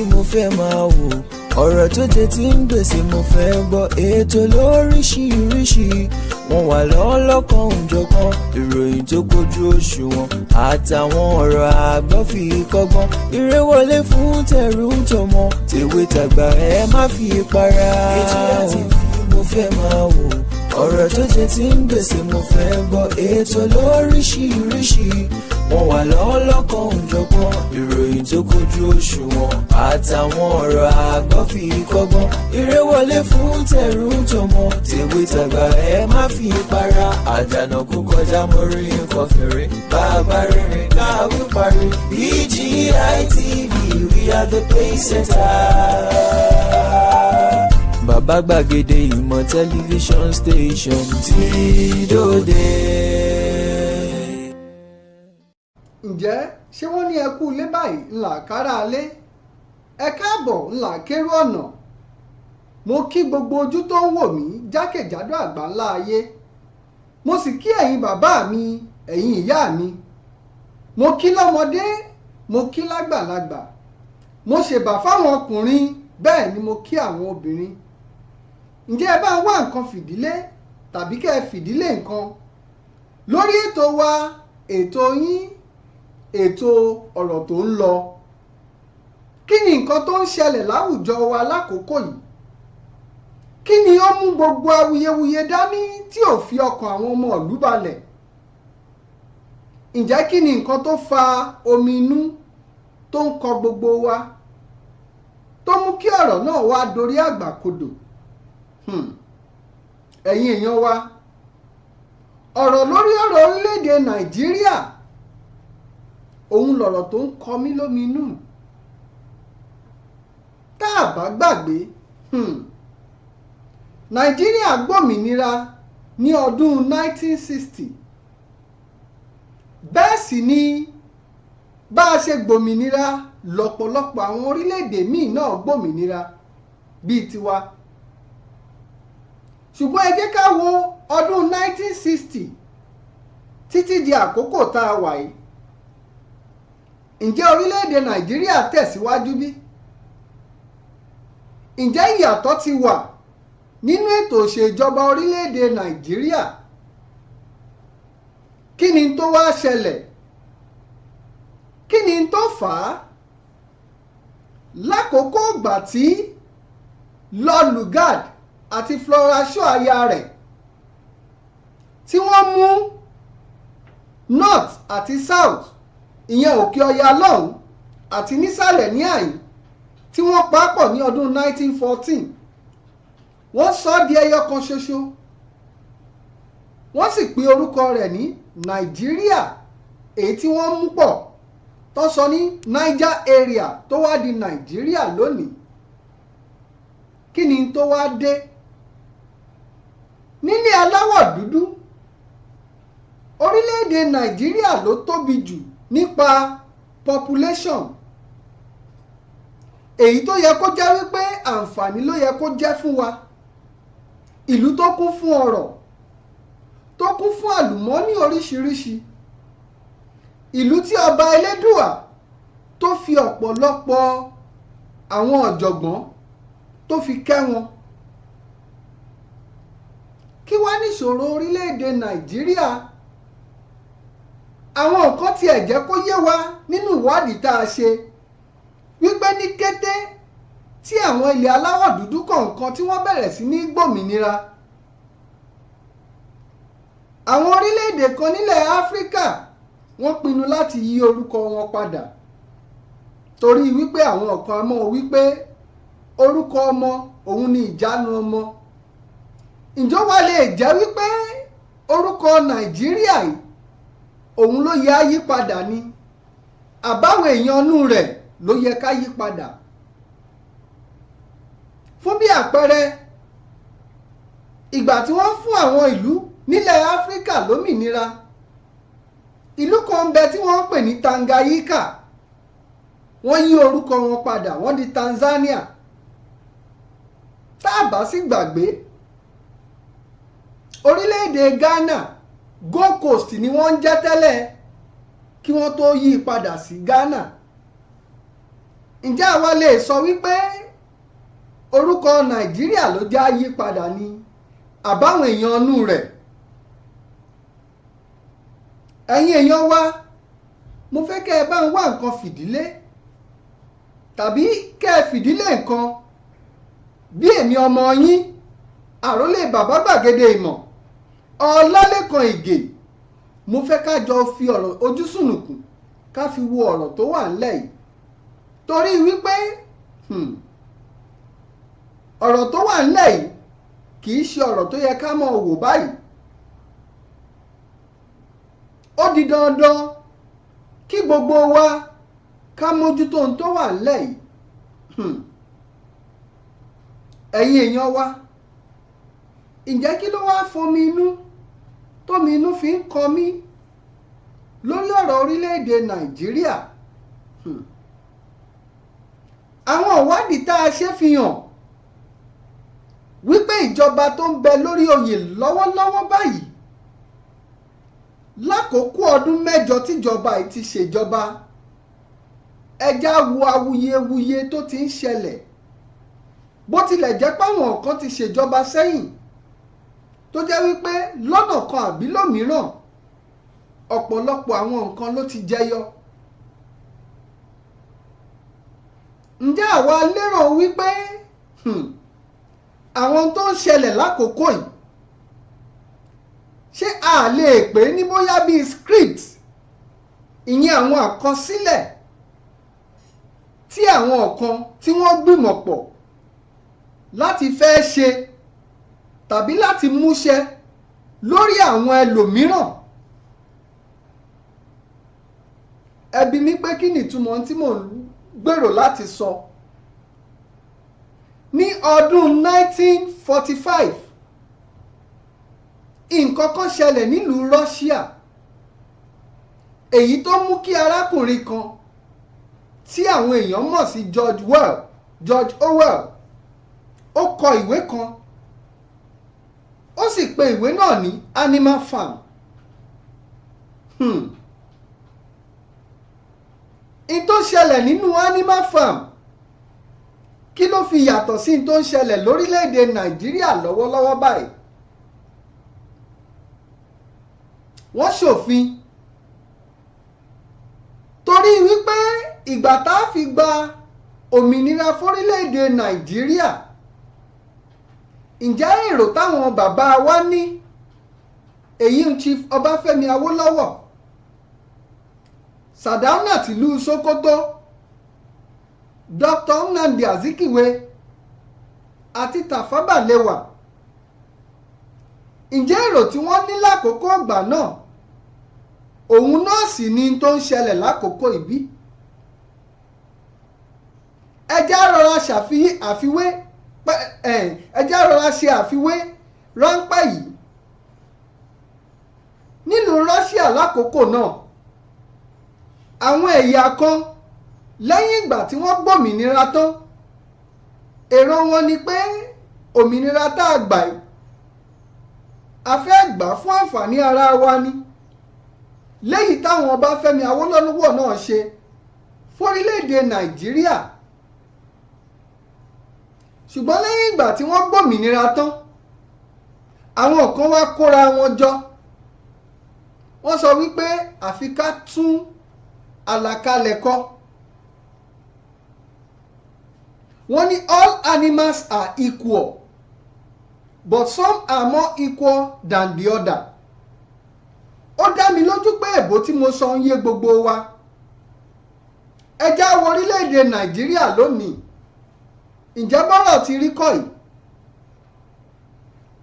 mo fẹ́ máa wò, ọ̀rọ̀ tó jẹ tí ń gbèsè mo fẹ́ gbọ́. Ètò lóríṣiríṣi wọ́n wà lọ́lọ́kan òjọ̀kan, ìròyìn tó kojú òṣùwọ̀n àtàwọn ọ̀rọ̀ àgbọ́ fi kọ́gbọ́n. Eré wọlé fún tẹ̀rù tọmọ, tèwe tàgbà ẹ má fi para. Naijiria TV mo fẹ́ máa wò, ọ̀rọ̀ tó jẹ tí ń gbèsè mo fẹ́ gbọ́. Ètò lóríṣiríṣi wọ́n wà lọ́lọ́kan òjọ̀kan, ìròyìn tó kojú òṣùwọ̀n àtàwọn ọ̀rọ̀ àgbọ́ fi kọ́gbọ́n. Eré wọlé fún tẹ̀rù tọmọ, tèwe tàgbà ẹ má fi para. Àjànàkú kọjá mórí nǹkan fèrè, bàbá rere káwí parí. BGI TV, we are the pace setter. Bàbá gbàgede ìmọ̀ tẹlifíṣọ̀n station tí dòde. Ǹjẹ́ ṣé wọ́n ní ẹkú ilé báyìí ńlá kára alé, ẹ káàbọ̀ ńlá kérú ọ̀nà. Mo kí gbogbo ojú tó ń wò mí jákèjádò àgbáńlá ayé. Mo sì kí ẹ̀yin bàbá mi, ẹ̀yin ìyá mi. Mo kí lọ́mọdé, mo kí lágbàlagbà. Mo ṣèbà fáwọn ọkùnrin, bẹ́ẹ̀ ni mo kí àwọn obìnrin. Ǹjẹ́ ẹ bá ń wá nǹkan fìdílé tàbí kẹ́ ẹ fìdílé nǹkan? Lórí ètò wa, ètò yín, ètò ọ̀rọ̀ tó ń lọ. Kí ni nǹkan tó ń ṣẹlẹ̀ láwùjọ wa lákòókò yìí? Kí ni ó mú gbogbo awuyewuye dání tí ò fi ọkàn àwọn ọmọ ìlú balẹ̀? Ǹjẹ́ kí ni nǹkan tó fa omi inú tó ń kọ gbogbo wa, tó mú kí ọ̀rọ̀ náà wá dorí àgbàkodò? Ẹ̀yin èèyàn wa, ọ̀rọ̀ lórí ọ̀rọ̀ orílẹ̀-èdè Nàìjíríà, òun lọ̀rọ̀ tó ń kọ mí lóminú. Tá a bá gbàgbé, Nàìjíríà gbòmìnira ní ọdún 1960. Bẹ́ẹ̀ sì ni bá a ṣe gbòmìnira lọ́pọ̀lọpọ̀ àwọn orílẹ̀-èdè míì náà gbòmìnira bíi tiwa. Ṣùgbọ́n ẹ jẹ́ ká wo ọdún 1960 títí di àkókò tá a wà yìí. Ǹjẹ́ orílẹ̀-èdè Nàìjíríà tẹ̀síwájú bí? Ǹjẹ́ ìyàtọ̀ ti wà nínú ètò òṣèjọba orílẹ̀-èdè Nàìjíríà? Kí ni tó wá ṣẹlẹ̀? Kí ni tó fà á? Lákòókò ìgbà tí Lord Lugard àti Flora Shaw aya rẹ̀ tí wọ́n mú North àti South, ìyẹn òkè ọya lọ́hùn àti nísàlẹ̀ ní àyín, tí wọ́n papọ̀ ní ọdún 1914, wọ́n sọ di ẹyọ kan ṣoṣo. Wọ́n sì pe orúkọ rẹ̀ ní Nàìjíríà, èyí tí wọ́n mú pọ̀ tó sọ ní Niger area tó wá di Nàìjíríà lónìí. Kí ni tó wá dé? Nílẹ̀ aláwọ̀ dúdú, orílẹ̀-èdè Nàìjíríà ló tóbi jù nípa population, èyí tó yẹ kó jẹ́ wípé àǹfààní ló yẹ kó jẹ́ fún wa. Ìlú tó kún fún ọrọ̀, tó kún fún àlùmọ́ọ́nì oríṣiríṣi. Ìlú tí ọba Elédùà tó fi ọ̀pọ̀lọpọ̀ àwọn ọ̀jọ̀gbọ́n tó fi kẹ́ wọn. Kí wá níṣòro orílẹ̀-èdè Nàìjíríà? Àwọn nǹkan tí ẹ̀ jẹ́ kó yé wa nínú ìwádìí tá a ṣe, wípé ní kété tí àwọn ilẹ̀ aláwọ̀ dúdú kọ̀ọ̀kan tí wọ́n bẹ̀rẹ̀ sí ní gbòmìnira, àwọn orílẹ̀-èdè kan nílẹ̀ Áfíríkà wọ́n pinnu láti yí orúkọ wọn padà, torí wípé àwọn kan mọ̀ wípé orúkọ ọmọ òun ni ìjánu ọmọ. Ǹjọ́ wá lè jẹ́ wípé orúkọ Nàìjíríà yìí òun ló yẹ á yí padà ni, àbáwọn èèyàn inú rẹ̀ ló yẹ ká yí padà? Fún bí àpẹẹrẹ, ìgbà tí wọ́n fún àwọn ìlú nílẹ̀ Áfíríkà lómìnira, ìlú kan ń bẹ tí wọ́n ń pè ní Tanganyika, wọ́n yí orúkọ wọn padà, wọ́n di Tanzania. Tá a bá sì gbàgbé, orílẹ̀-èdè Ghana, Gold Coast ni wọ́n ń jẹ́ tẹ́lẹ̀ kí wọ́n tó yí padà sí Ghana. ǹjẹ́ àwa lè sọ wípé orúkọ Nàìjíríà ló já yí padà ni àbáwọn èèyàn inú rẹ̀? ẹ̀yin èèyàn wa, mo fẹ́ kẹ́ ẹ bá ń wá nǹkan fìdílé tàbí kẹ́ ẹ fìdílé nǹkan bí èmi ọmọ yín àrólé bàbá gbàgede ìmọ̀ Ọlálékan Ìgè. Mo fẹ́ ká jọ fi ọ̀rọ̀ ojú sùnùkùn ká fi wo ọ̀rọ̀ tó wà ńlẹ̀ yìí, torí wípé ọ̀rọ̀ tó wà ńlẹ̀ yìí kì í ṣe ọ̀rọ̀ tó yẹ ká máa wò báyìí. Ó di dandan kí gbogbo wa ká mójútó ohun tó wà ńlẹ̀ yìí. ẹ̀yin èèyàn wa, ǹjẹ́ kí ló wá fomi inú tómi inú fi ń kọ mí lórí ọ̀rọ̀ orílẹ̀-èdè Nàìjíríà? àwọn ìwádìí tá a ṣe fi hàn wípé ìjọba tó ń bẹ lórí oyè lọ́wọ́lọ́wọ́ báyìí, lákòókò ọdún 8 tíjọba yìí ti ṣèjọba, ẹjá wo awuyewuye tó ti ń ṣẹlẹ̀. bó tilẹ̀ jẹ́ páwọn kan ti ṣèjọba sẹ́yìn tó jẹ́ wípé lọ́nà kan àbí lómìíràn ọ̀pọ̀lọpọ̀ àwọn nǹkan ló ti jẹyọ. ǹjẹ́ àwa lérò wípé àwọn tó ń ṣẹlẹ̀ lákòókò yìí ṣé a lè pè ní bóyá bíi script, ìyẹn àwọn àkọsílẹ̀ tí àwọn kan tí wọ́n gbìmọ̀ pọ̀ láti fẹ́ ṣe tàbí láti múṣẹ lórí àwọn ẹlòmíràn? ẹ bi mí pé kí ni ìtumọ̀ tí mò ń gbèrò láti sọ. ní ọdún 1945 nǹkan kan ṣẹlẹ̀ nílùú Russia èyí tó mú kí arákùnrin kan tí àwọn èèyàn mọ̀ sí George Orwell ó kọ ìwé kan, ó sì pe ìwé náà ní Animal Farm. in tó ṣẹlẹ̀ nínú Animal Farm kí ló fi yàtọ̀ sí in tó ń ṣẹlẹ̀ lórílẹ̀‐èdè Nàìjíríà lọ́wọ́lọ́wọ́ báyìí? wọ́n ṣòfin torí wípé ìgbà tá a fi gba òmìnira fórílẹ̀‐èdè Nàìjíríà, ǹjẹ́ èrò táwọn bàbá wa ní, èyí ń Chief Ọbáfẹ́mi Awólọ́wọ̀, Sàdáúnà tìlú Sókótó, Dr. Nnamdi Azikiwe àti Tafawa Balewa, ǹjẹ́ èrò tí wọ́n ní lákòókò ìgbà náà òun náà sì ni tó ń ṣẹlẹ̀ lákòókò ìbí? ẹjẹ́ rọra ṣe àfiwé ráńpẹ́ yìí. nílùú Russia lákòókò náà, àwọn ẹ̀yà kan lẹ́yìn ìgbà tí wọ́n gbòmìnira tán, èrò wọn ni pé òmìnira tá a gbà yìí a fẹ́ gbà fún àǹfààní ara wa ni, léyìí táwọn Ọbáfẹ́mi Awólọ́wọ̀ náà ṣe fórílẹ̀-èdè Nàìjíríà. ṣùgbọ́n lẹ́yìn ìgbà tí wọ́n gbòmìnira tán, àwọn kan wá kóra wọn jọ, wọ́n sọ wípé àfi ká tún àlàkalẹ̀ kọ. wọ́n ní all animals are equal but some are more equal than the other. ó dá mi lójú pé èbó tí mo sọ ń yé gbogbo wa. ẹ já wo orílẹ̀-èdè Nàìjíríà lónìí, ǹjẹ́ bọ́rọ̀ ti rí kọ́ yìí?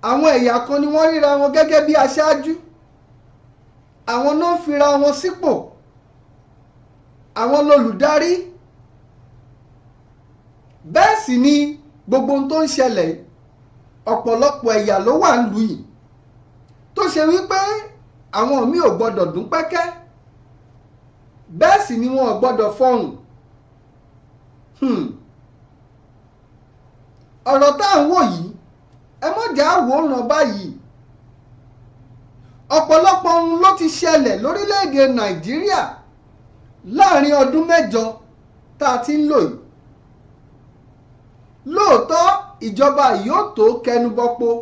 àwọn ẹ̀yà kan ni wọ́n ríra wọn gẹ́gẹ́ bí aṣáájú, àwọn náà fira wọn sípò, àwọn lolùdarí. bẹ́ẹ̀ sì ni gbogbo ohun tó ń ṣẹlẹ̀, ọ̀pọ̀lọpọ̀ ẹ̀yà ló wà nílùú yìí tó ṣe wípé àwọn míì ò gbọ́dọ̀ dún pẹ́kẹ́, bẹ́ẹ̀ sì ni wọn ò gbọ́dọ̀ fọhùn. ọ̀rọ̀ tá à ń wò yìí, ẹ mọ̀jà àwòrán báyìí. ọ̀pọ̀lọpọ̀ ohun ló ti ṣẹlẹ̀ lórílẹ̀‐èdè Nàìjíríà láàrin ọdún 8 tá a ti ń lò yìí. lóòótọ́ ìjọba yóò tó kẹnubọ́pọ̀,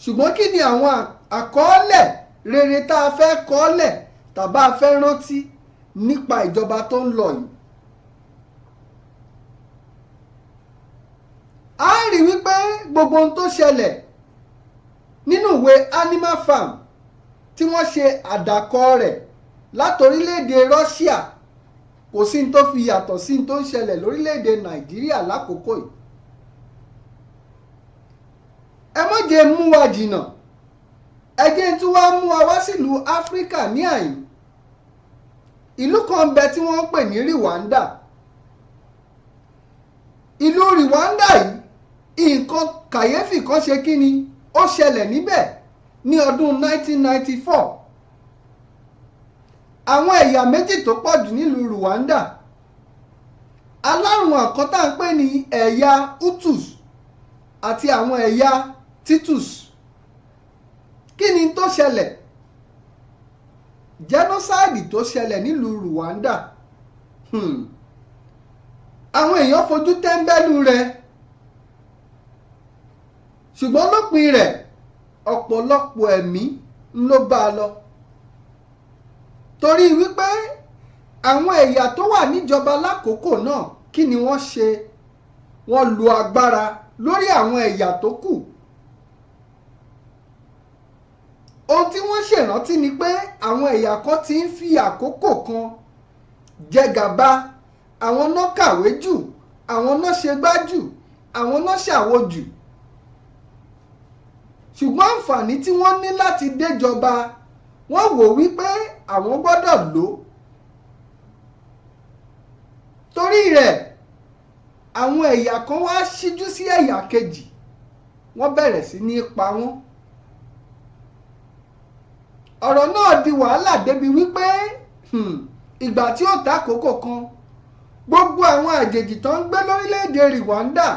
ṣùgbọ́n kí ni àwọn àkọọ́lẹ̀ rere tá a fẹ́ kọ́ọ́lẹ̀ tàbá a fẹ́ rántí nípa ìjọba tó ń lọ yìí? a rí wípé gbogbo ohun tó ṣẹlẹ̀ nínú ìwé Animal Farm tí wọ́n ṣe àdàkọ rẹ̀ látorílẹ̀-èdè Russia kò sí ní tó fi yàtọ̀ sí ní tó ń ṣẹlẹ̀ lórílẹ̀-èdè Nàìjíríà lákòókò yìí. ẹ má jẹ́ mú wa jìnnà, ẹ jẹ́ tí wàá mú wa wá sílùú Áfíríkà ní àyín. ìlú kan bẹ tí wọ́n ń pè ní Rwanda. ìlú Rwanda yìí nǹkan kàyéfì kan ṣe kí ni ó ṣẹlẹ̀ níbẹ̀ ní ọdún 1994. àwọn ẹ̀yà méjì tó pọ̀jù nílùú Rwanda, alárùn kan tá à ń pè ní ẹ̀yà Hutus àti àwọn ẹ̀yà Titus. kí ni tó ṣẹlẹ̀? genocide tó ṣẹlẹ̀ nílùú Rwanda. àwọn èèyàn fojú tẹ́ńbẹ́lú rẹ̀, ṣùgbọ́n lópin rẹ̀ ọ̀pọ̀lọpọ̀ ẹ̀mí ló bá a lọ. torí wípé àwọn ẹ̀yà tó wà níjọba lákòókò náà kí ni wọ́n ṣe? wọ́n lo agbára lórí àwọn ẹ̀yà tó kù. ohun tí wọ́n ṣèrántí ni pé àwọn ẹ̀yà kan ti ń fi àkókò kan jẹ gàba, àwọn náà kàwé jù, àwọn náà ṣe gbá jù, àwọn náà ṣàwo jù. ṣùgbọ́n àǹfààní tí wọ́n ní láti déjọba wọ́n wò wípé àwọn gbọ́dọ̀ lò ó. torí rẹ̀ àwọn ẹ̀yà kan wá ṣíjú sí ẹ̀yà kejì, wọ́n bẹ̀rẹ̀ sí ní pa wọ́n. ọ̀rọ̀ náà di wàhálà débi wípé ìgbà tí ó tàkókò kan gbogbo àwọn àjèjì tó ń gbé lórílẹ̀‐èdè Rwanda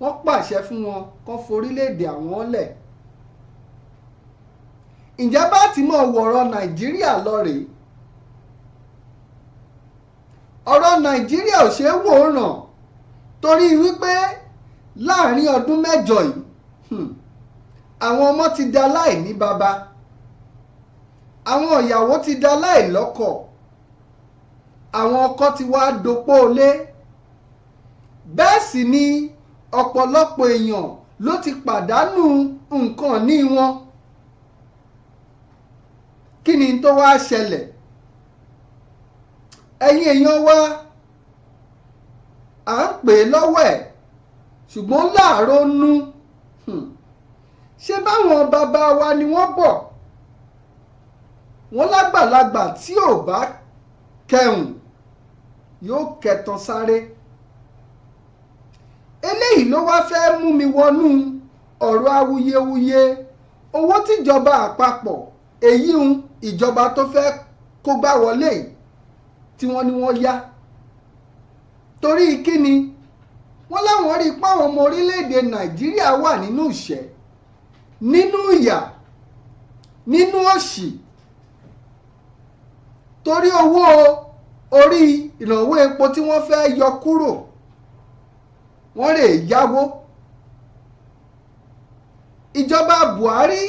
wọ́n pàṣẹ fún wọn kó forílẹ̀‐èdè àwọn lẹ̀. ǹjẹ́ bá ti mọ̀ wọ̀rọ̀ Nàìjíríà lọ rèé? ọ̀rọ̀ Nàìjíríà ò ṣeé wò ó ràn, torí wípé láàrin ọdún mẹ́jọ yìí àwọn ọmọ ti da láìní baba, àwọn ìyàwó ti da láìlọ́kọ, àwọn ọkọ ti wá dopó ilé. bẹ́ẹ̀ sì ni ọ̀pọ̀lọpọ̀ èèyàn ló ti pàdánù nǹkan ní wọn. kí ni tó wá ṣẹlẹ̀? ẹ̀yin èèyàn wa à ń pè é lọ́wọ́ ẹ̀ ṣùgbọ́n láàárọ̀ nú. ṣé báwọn bàbá wa ni wọ́n bọ̀? wọ́n lágbàlagbà tí ò bá kẹhùn yóò kẹtàn sáré. eléyìí ló wá fẹ́ mú mi wọnú ọ̀rọ̀ awuyewuye owó tíjọba àpapọ̀, èyí ìjọba tó fẹ́ kó gbá wọlé tí wọ́n ní wọ́n yá. torí kíni? wọ́n láwọn rí i pé àwọn ọmọ orílẹ̀-èdè Nàìjíríà wà nínú ìṣẹ́, nínú ìyà, nínú òṣì. torí owó orí ìrànwọ́ epo tí wọ́n fẹ́ yọ kúrò, wọ́n rè yáwó. ìjọba Buhari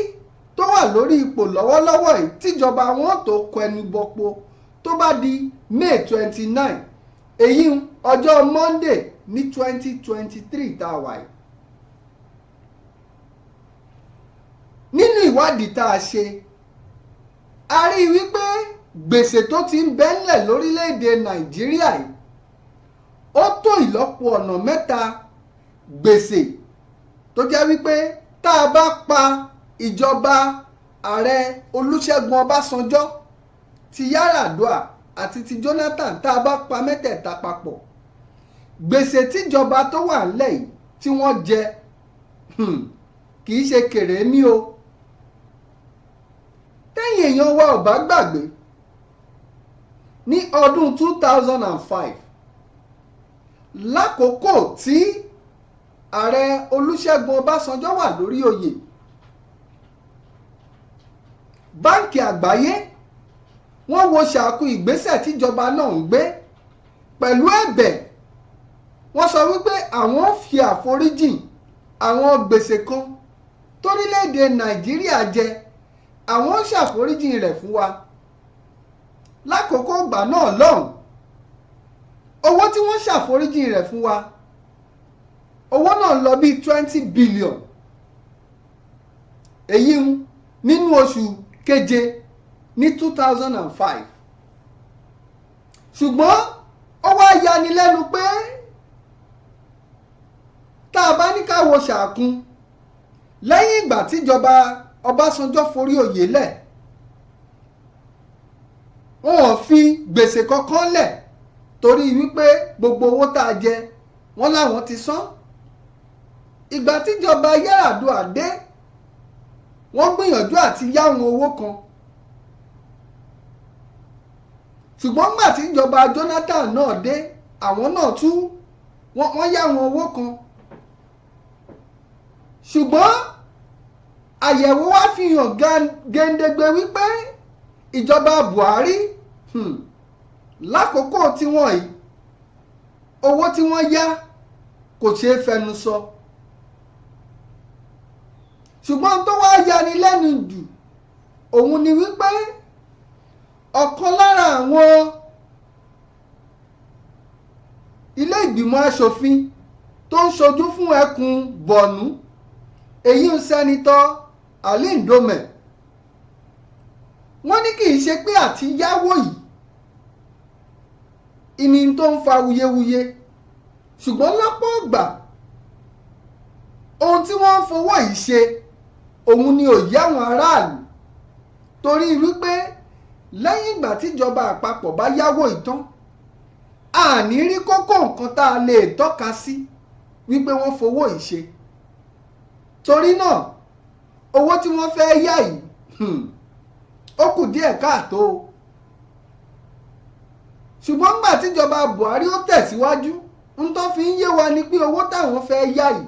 tó wà lórí ipò lọ́wọ́lọ́wọ́ yìí, tíjọba wọn tó kọ ẹnu bọpo tó bá di May 29, èyí ọjọ́ Monday ní 2023 tá a wà yìí. nínú ìwádìí tá a ṣe, a rí i wípé gbèsè tó ti ń bẹ́ńlẹ̀ lórílẹ̀‐èdè Nàìjíríà yìí ó tó ìlọ́po ọ̀nà mẹ́ta gbèsè tó jẹ́ wípé tá a bá pa ìjọba ààrẹ Olúṣẹ́gun Ọbásanjọ́, ti Yar'Adua àti ti Jonathan, tá a bá pa mẹ́tẹ̀ẹ̀ta papọ̀, gbèsè tíjọba tó wà ńlẹ̀ yìí tí wọ́n jẹ kì í ṣe kèrèmí o. tẹ́yìn èèyàn wa ò bá gbàgbé, ní ọdún 2005 lákòókò tí ààrẹ Olúṣẹ́gun Ọbásanjọ́ wà lórí oyè, báńkì àgbáyé wọ́n wo ṣàkú ìgbésẹ̀ tíjọba náà ń gbé pẹ̀lú ẹ̀bẹ̀ wọ́n sọ wípé àwọn fi àforíjìn àwọn gbèsè kan torílẹ̀-èdè Nàìjíríà jẹ, àwọn ń ṣàforíjìn rẹ̀ fún wa. Lákòókò ìgbà náà lọ́hùn, owó tí wọ́n ṣàforíjìn rẹ̀ fún wa, owó náà lọ bí 20 billion. Èyí nínú oṣù keje ní 2005. Ṣùgbọ́n ó wá yanilẹ́nu pé tá a bá ní ká wo ṣàkún, lẹ́yìn ìgbà tíjọba Ọbásanjọ́ forí oyè lẹ̀, wọn ò fi gbèsè kankan lẹ̀ torí wípé gbogbo owó tá a jẹ wọ́n láwọn ti san. Ìgbà tíjọba Yar'Adua dé, wọ́n gbìyànjú àti yá wọn owó kan, ṣùgbọ́n nígbà tíjọba Jonathan náà dé, àwọn náà tún wọ́n yá wọn owó kan. Ṣùgbọ́n àyẹ̀wò wá fi hàn géńdégbé wípé ìjọba Buhari lákòókò tí wọ́n yìí, owó tí wọ́n yá kò ṣeé fẹnu sọ. Ṣùgbọ́n tó wá yani lẹ́nu jù òun ni wípé ọ̀kan lára àwọn ilé ìgbìmọ̀ aṣòfin tó ń ṣojú fún ẹkùn Borno, èyí ń sẹ́nitọ́ Ali Ndome, wọ́n ní kì í ṣe pé àti yáwó yìí ìní tó ń fa wuyewuye, ṣùgbọ́n lọ́pọ̀ ìgbà ohun tí wọ́n ń fowó yìí ṣe òun ni ò yé àwọn aráàlú, torí wípé lẹ́yìn ìgbà tíjọba àpapọ̀ bá yáwó ìtán, àní rí kókó nǹkan tá a lè tọ́ka sí wípé wọ́n fowó yìí ṣe. Torí náà owó tí wọ́n fẹ́ yá yìí ó kù díẹ̀ káàtó. Ṣùgbọ́n nígbà tíjọba Buhari ó tẹ̀síwájú, ń tó fi ń yé wa ni pé owó táwọn fẹ́ yá yìí,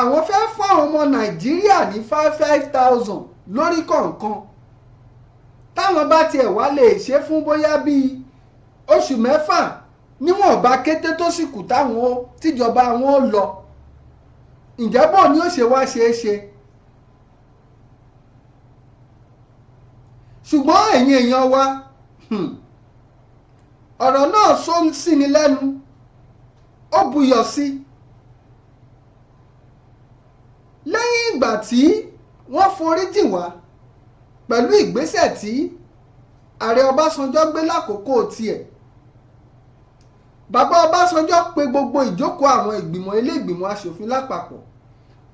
àwọn fẹ́ fún àwọn ọmọ Nàìjíríà ní 5,000 lórí kọ̀ọ̀kan. Táwọn bá tiẹ̀ wá lè ṣe fún bóyá bíi oṣù mẹ́fà níwọ̀nba kété tó sì kù táwọn tíjọba wọn ó lọ, ǹjẹ́ bò ni ó ṣe wá ṣeé ṣe? Ṣùgbọ́n ẹ̀yin èèyàn wa, ọ̀rọ̀ náà sọ sí ni lẹ́nu, ó buyọ̀ sí. Lẹ́yìn ìgbà tí wọ́n foríjì wá pẹ̀lú ìgbésẹ̀ tí ààrẹ Ọbásanjọ́ gbé lákòókò tiẹ̀, bàbá Ọbásanjọ́ pe gbogbo ìjókòó àwọn ìgbìmọ̀ ilé ìgbìmọ̀ aṣòfin lápapọ̀,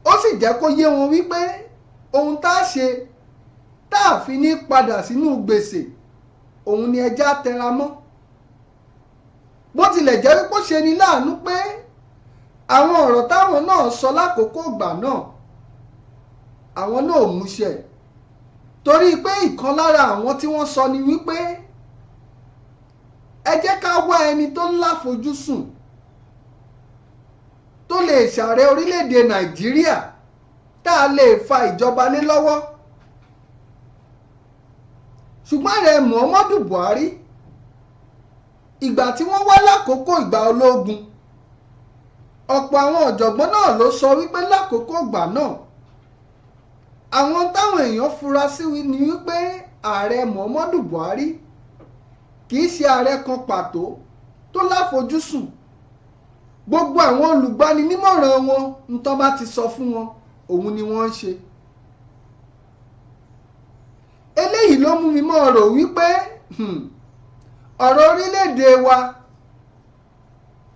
ó sì jẹ́ kó yé wọn wípé ohun tá a ṣe tá a fi ní padà sínú gbèsè òun ni ẹjá tẹra mọ́. Bó tilẹ̀ jẹ́ wípé ó ṣe ni láàánú pé àwọn ọ̀rọ̀ táwọn náà sọ lákòókò ìgbà náà àwọn náà ò múṣẹ, torí pé ìkan lára àwọn tí wọ́n sọ ni wípé ẹ jẹ́ ká wá ẹni tó láfojúsùn tó lè ṣààrẹ orílẹ̀-èdè Nàìjíríà tá a lè fa ìjọba lé lọ́wọ́. Ṣùgbọ́n ààrẹ Muhammadu Buhari, ìgbà tí wọ́n wá lákòókò ìgbà ológun, ọ̀pọ̀ àwọn ọ̀jọ̀gbọ́n náà ló sọ wípé lákòókò ìgbà náà àwọn táwọn èèyàn fura sí ni wípé ààrẹ Muhammadu Buhari kì í ṣe ààrẹ kan pàtó tó láfojúsùn. Gbogbo àwọn olùgbaninímọ̀ràn wọn ń tán bá ti sọ fún wọn òun ni wọ́n ń ṣe. Eléyìí ló mú mi mọ́ rò wípé ọ̀rọ̀ orílẹ̀-èdè wa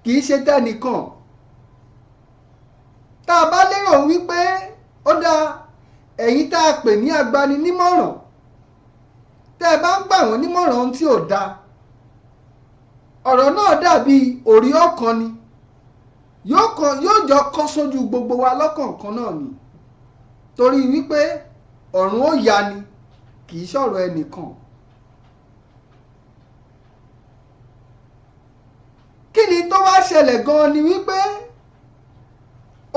kì í ṣe tẹnìkan. Tá a bá lérò wípé ó dáa, ẹ̀yin tá a pè ní agbaninímọ̀ràn, tẹ́ ẹ bá ń gbà wọ́n nímọ̀ràn ohun tí ò dáa, ọ̀rọ̀ náà dàbí òrí ọ̀kan ni, yóò jọ kọ́ sójú gbogbo wa lọ́kọ̀ọ̀kan náà ni, torí wípé ọ̀run ó yá ni, kì í ṣọ̀rọ̀ ẹnìkan. Kí ni tó wá ṣẹlẹ̀ gan-an ni wípé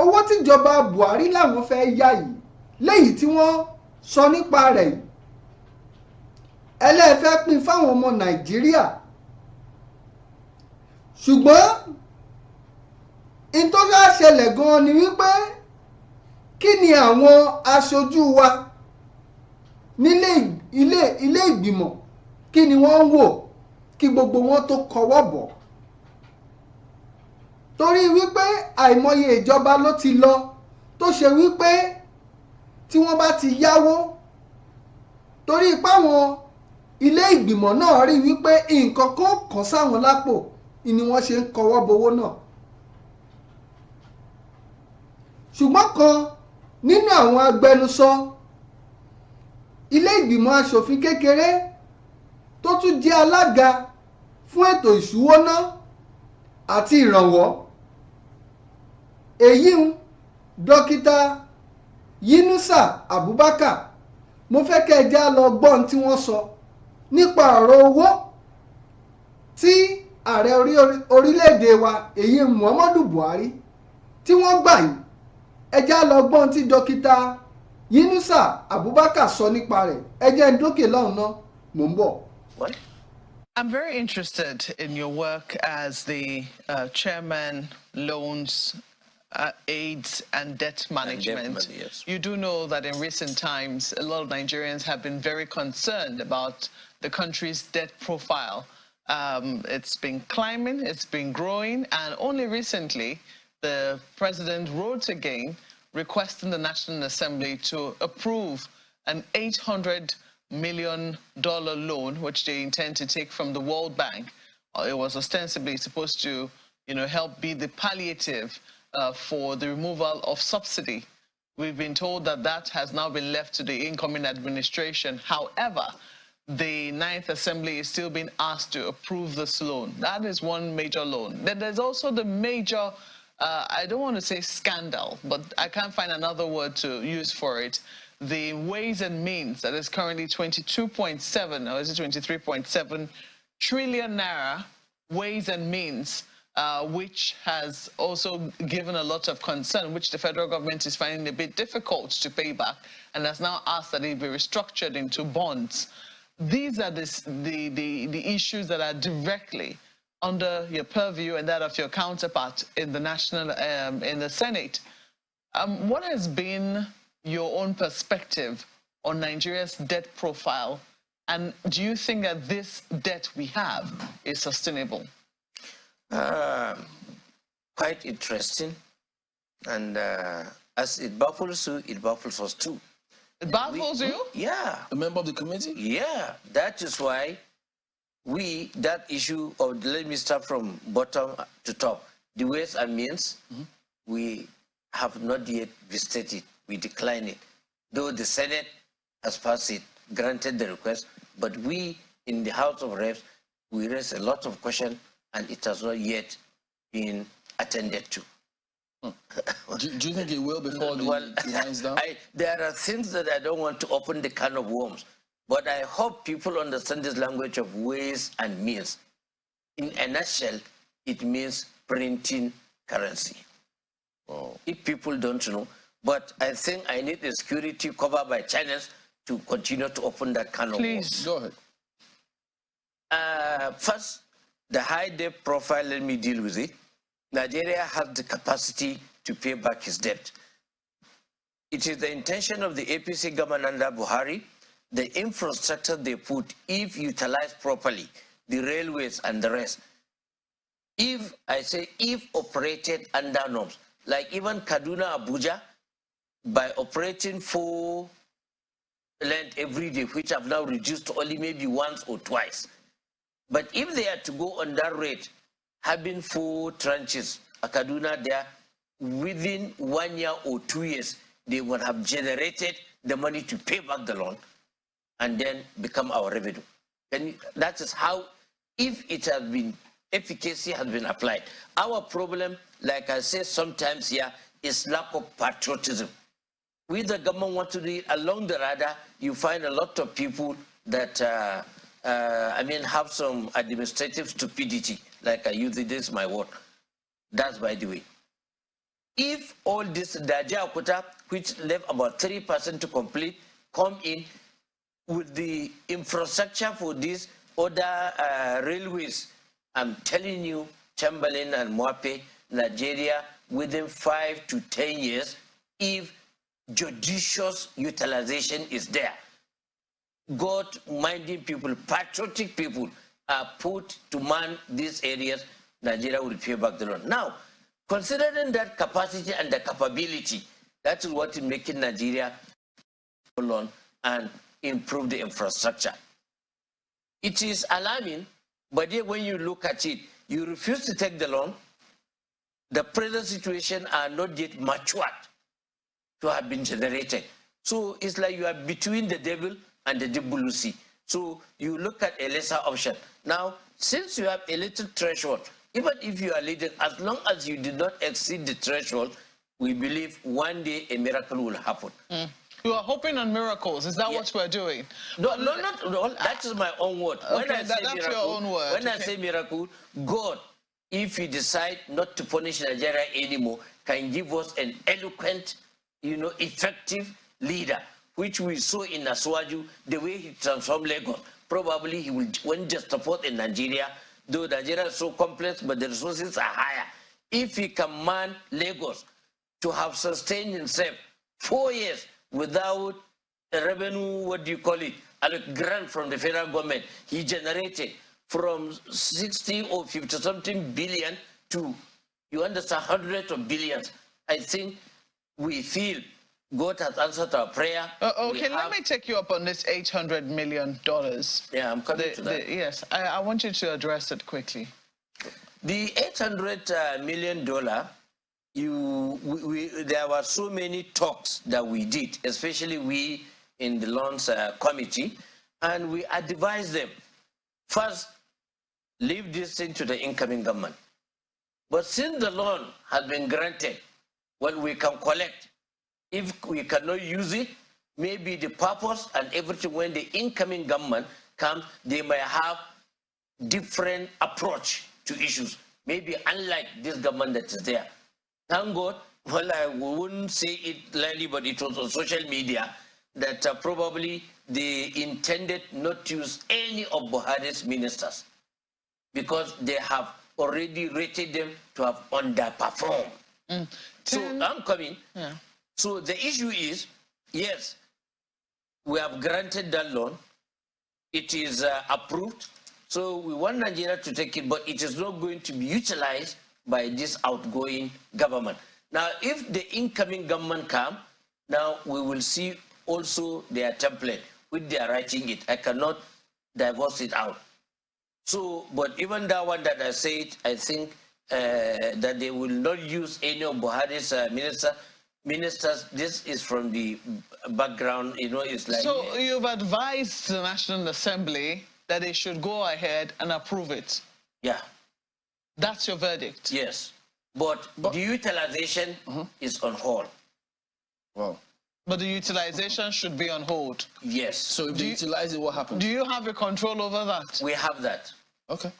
owó tíjọba Buhari làwọn fẹ́ yá yìí, léyìí tí wọ́n sọ nípa rẹ̀ yìí, ẹlẹ́fẹ́ pín fáwọn ọmọ Nàìjíríà. Ṣùgbọ́n in tó fẹ́ ṣẹlẹ̀ gan-an ni wípé kí ni àwọn aṣojú wa nílé ilé ìgbìmọ̀ kí ni wọ́n ń wò kí gbogbo wọn tó kọwọ́ bọ̀ torí wípé àìmọye ìjọba ló ti lọ tó ṣe wípé tí wọ́n bá ti yáwó torí páwọn ilé ìgbìmọ̀ náà rí wípé nǹkan kan kàn sáwọn lápò ni wọ́n ṣe ń kọwọ́ bowó náà ṣùgbọ́n kan nínú àwọn agbẹnusọ ilé ìgbìmọ̀ aṣòfin kékeré tó tún jẹ́ alága fún ètò ìṣúwọ́ná àti ìrànwọ́ èyí ń dókítà Yunusa Abubakar mo fẹ́ kẹ́ ẹ já lọ gbọ́n tí wọ́n sọ nípa ọ̀rọ̀ owó tí ààrẹ orílẹ̀-èdè wa èyí Muhammadu Buhari tí wọ́n gbà yìí ẹ já lọ gbọ́n tí dókítà Yunusa Abubakar sọ nípa rẹ̀ ẹ jẹ́ ń dókè lọ́hùn náà mò ń bọ̀. I'm very interested in your work as the chairman, loans, aids and debt management. Yes. You do know that in recent times, a lot of Nigerians have been very concerned about the country's debt profile. It's been climbing, it's been growing, and only recently, the president wrote again requesting the National Assembly to approve an $800 million loan, which they intend to take from the World Bank. It was ostensibly supposed to, help be the palliative for the removal of subsidy. We've been told that that has now been left to the incoming administration. However, the Ninth Assembly is still being asked to approve this loan. That is one major loan. Then there's also the major, I don't want to say scandal, but I can't find another word to use for it. The Ways and Means that is currently 22.7, or is it 23.7 trillion naira Ways and Means, which has also given a lot of concern, which the federal government is finding a bit difficult to pay back, and has now asked that it be restructured into bonds. These are the issues that are directly under your purview and that of your counterpart in the national, in the Senate. What has been your own perspective on Nigeria's debt profile, and do you think that this debt we have is sustainable? Quite interesting, and as it baffles you, it baffles us too. It baffles you? Yeah. A member of the committee? Yeah, that is why that issue of, let me start from bottom to top, the Ways and Means, we have not yet visited it. We decline it. Though the Senate has passed it, granted the request, but we in the House of Reps, we raised a lot of questions and it has not yet been attended to. Do you think it will before the winds down? There are things that I don't want to open the can of worms, but I hope people understand this language of ways and means. In a nutshell, it means printing currency. Oh. If people don't know, but I think I need the security covered by channels to continue to open that can of worms. Please. Go ahead. First, the high debt profile, let me deal with it. Nigeria has the capacity to pay back its debt. It is the intention of the APC government under Buhari, the infrastructure they put, if utilized properly, the railways and the rest, if operated under norms, like even Kaduna, Abuja, by operating 4 lanes every day, which have now reduced to only maybe once or twice. But if they are to go on that rate, having 4 tranches, a Kaduna there, within 1 year or 2 years, they would have generated the money to pay back the loan and then become our revenue. And that is how, if it has been, efficacy has been applied. Our problem, like I say sometimes here, is lack of patriotism. We, the government, want to do it along the radar. You find a lot of people that, have some administrative stupidity, like I use it, this is my word. That's by the way. If all this Daja quota, which left about 3% to complete, come in with the infrastructure for these other railways, I'm telling you, Chamberlain and Mwape, Nigeria within 5 to 10 years if judicious utilization is there. God-minding people, patriotic people are put to man these areas, Nigeria will pay back the loan. Now, considering that capacity and the capability, that is what is making Nigeria loan and improve the infrastructure. It is alarming, but yet when you look at it, you refuse to take the loan. The present situation are not yet matured to have been generated. So it's like you are between the devil and the deep blue sea. So you look at a lesser option. Now, since you have a little threshold, even if you are leading, as long as you did not exceed the threshold, we believe one day a miracle will happen. You are hoping on miracles. Is that what we're doing? No, that is my own word. Okay, when I say that's miracle, your own word. When I say miracle, God, if he decide not to punish Nigeria anymore, can give us an eloquent, effective leader, which we saw in Aswaju, the way he transformed Lagos. Probably he will won't just support in Nigeria, though Nigeria is so complex, but the resources are higher. If he can man Lagos to have sustained himself 4 years without a revenue, a grant from the federal government, he generated from 60 or 50 something billion to, you understand, hundreds of billions. I think we feel God has answered our prayer. Okay, let me take you up on this $800 million. Yeah, I'm coming to that. Yes, I want you to address it quickly. The $800 million, there were so many talks that we did, especially we in the loans committee, and we advised them, first, leave this thing to the incoming government. But since the loan has been granted, what we can collect, if we cannot use it, maybe the purpose and everything, when the incoming government comes, they may have different approach to issues, maybe unlike this government that is there. Thank God, well, I wouldn't say it lightly, but it was on social media that probably they intended not to use any of Buhari's ministers because they have already rated them to have underperformed. So I'm coming. Yeah. So the issue is, yes, we have granted that loan. It is approved. So we want Nigeria to take it, but it is not going to be utilized by this outgoing government. Now, if the incoming government come, now we will see also their template, which they are writing it. I cannot divorce it out. So, but even that one that I said, I think that they will not use any of Buhari's ministers. This is from the background, it's like... So you've advised the National Assembly that they should go ahead and approve it? Yeah. That's your verdict? Yes. But the utilization is on hold. Wow. But the utilization should be on hold? Yes. So if you utilize it, what happens? Do you have a control over that? We have that. Okay.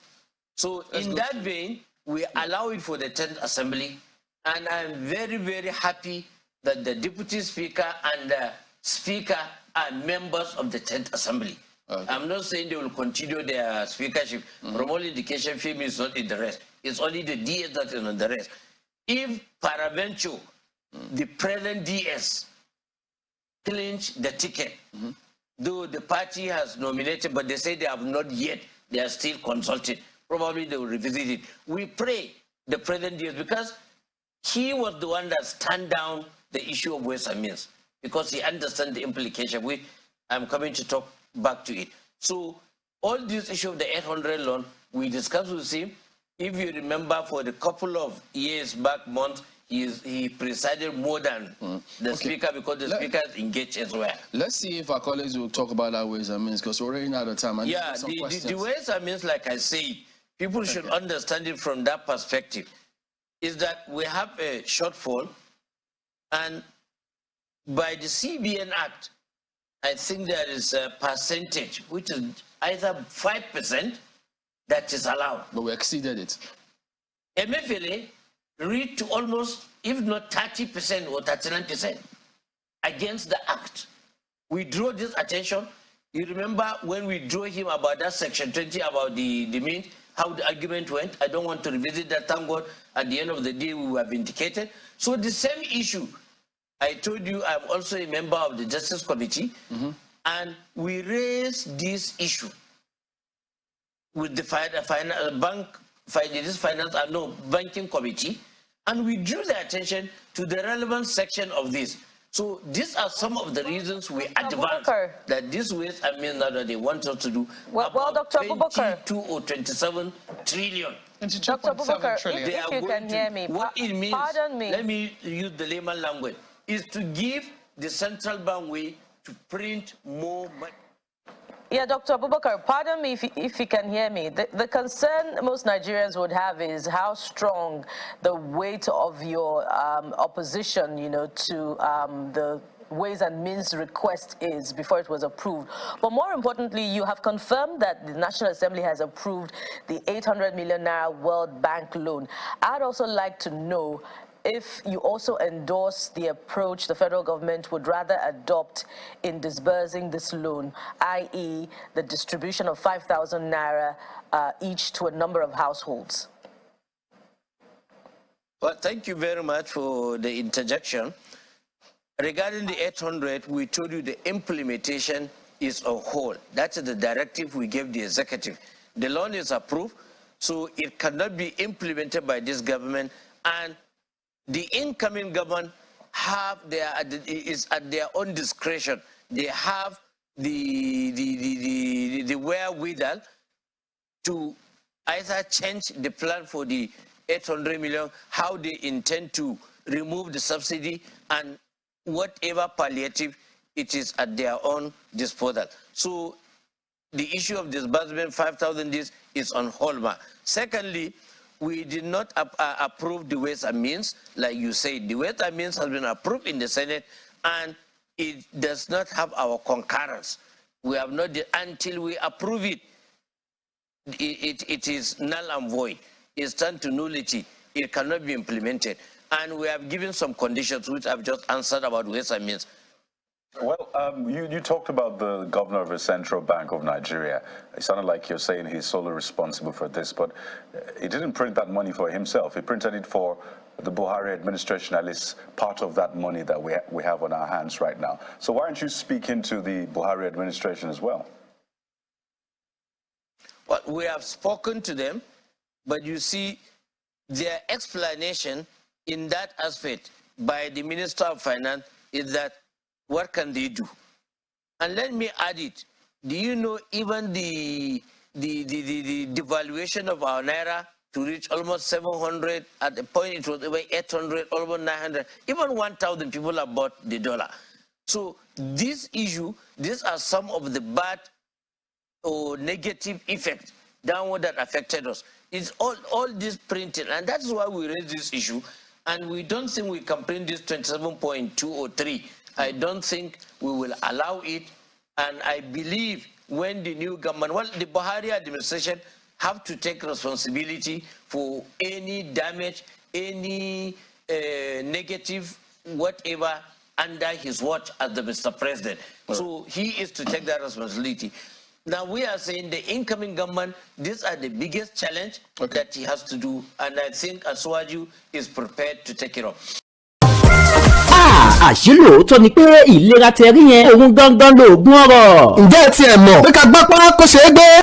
So in that vein, we allow it for the 10th Assembly, and I'm very, very happy that the Deputy Speaker and the Speaker are members of the 10th Assembly. Okay. I'm not saying they will continue their speakership. From all indication, film is not in the rest. It's only the DS that is on the rest. If paraventure, the present DS clinch the ticket, though the party has nominated, but they say they have not yet, they are still consulted. Probably they will revisit it. We pray the present DS, because he was the one that stand down the issue of ways and means, because he understands the implication. I'm coming to talk back to it. So all this issue of the 800 loan, we discussed with him. If you remember, for the couple of years back, months, he presided more than the speaker, because the speaker is engaged as well. Let's see if our colleagues will talk about our ways and means, because we're already out of time. Yeah, the ways and means, like I say, people should understand it from that perspective, is that we have a shortfall, and by the CBN Act, I think there is a percentage, which is either 5% that is allowed. But we exceeded it. Emefiele reached to almost, if not 30% or 39% against the act. We drew this attention. You remember when we drew him about that section 20 about the means, how the argument went. I don't want to revisit that. Thank God, at the end of the day, we were vindicated. So the same issue, I told you I'm also a member of the Justice Committee, and we raised this issue with the banking committee, and we drew their attention to the relevant section of this. So these are some of the reasons we advance that this ways I mean that they want us to do Dr. 22 or 27 trillion. Dr. Abubakar, if you can hear me, what it means, pardon me. Let me use the layman language, is to give the central bank way to print more money. Yeah, Dr. Abubakar, pardon me if you can hear me. The concern most Nigerians would have is how strong the weight of your opposition, to the Ways and Means request is before it was approved. But more importantly, you have confirmed that the National Assembly has approved the 800 million naira World Bank loan. I'd also like to know if you also endorse the approach the federal government would rather adopt in disbursing this loan, i.e. the distribution of 5,000 naira each to a number of households. Well, thank you very much for the interjection. Regarding the 800, we told you the implementation is on hold. That is the directive we gave the executive. The loan is approved, so it cannot be implemented by this government, and the incoming government is at their own discretion. They have the wherewithal to either change the plan for the 800 million, how they intend to remove the subsidy, and whatever palliative, it is at their own disposal. So the issue of disbursement, 5,000 is on hold. Secondly, we did not approve the Ways and Means, like you said. The Ways and Means has been approved in the Senate, and it does not have our concurrence. We have not, until we approve it, it is null and void. It's turned to nullity. It cannot be implemented. And we have given some conditions, which I've just answered about Ways and Means. Well, you talked about the governor of the Central Bank of Nigeria. It sounded like you're saying he's solely responsible for this, but he didn't print that money for himself. He printed it for the Buhari administration, at least part of that money that we have on our hands right now. So why aren't you speaking to the Buhari administration as well? Well, we have spoken to them, but you see, their explanation in that aspect by the Minister of Finance is that what can they do? And let me add it. Do you know even the devaluation of our naira to reach almost 700, at the point it was over 800, almost 900, even 1,000 people have bought the dollar. So this issue, these are some of the bad or negative effects downward that affected us. It's all this printing, and that's why we raise this issue. And we don't think we can print this 27.2 or 3. I don't think we will allow it. And I believe when the new government, well, the Buhari administration have to take responsibility for any damage, any negative, whatever, under his watch as the Mr. President. So he is to take that responsibility. Now we are saying the incoming government, these are the biggest challenge that he has to do, and I think Asuwaju is prepared to take it up. Àṣìlóòótọ́ ni pé ìlera tẹ̀rí yẹn òun gangan lóògùn ọ̀rọ̀. Ǹjẹ́ ẹ tiẹ̀ mọ̀ pé ká gbọ́ pọ́n kó ṣeé gbé?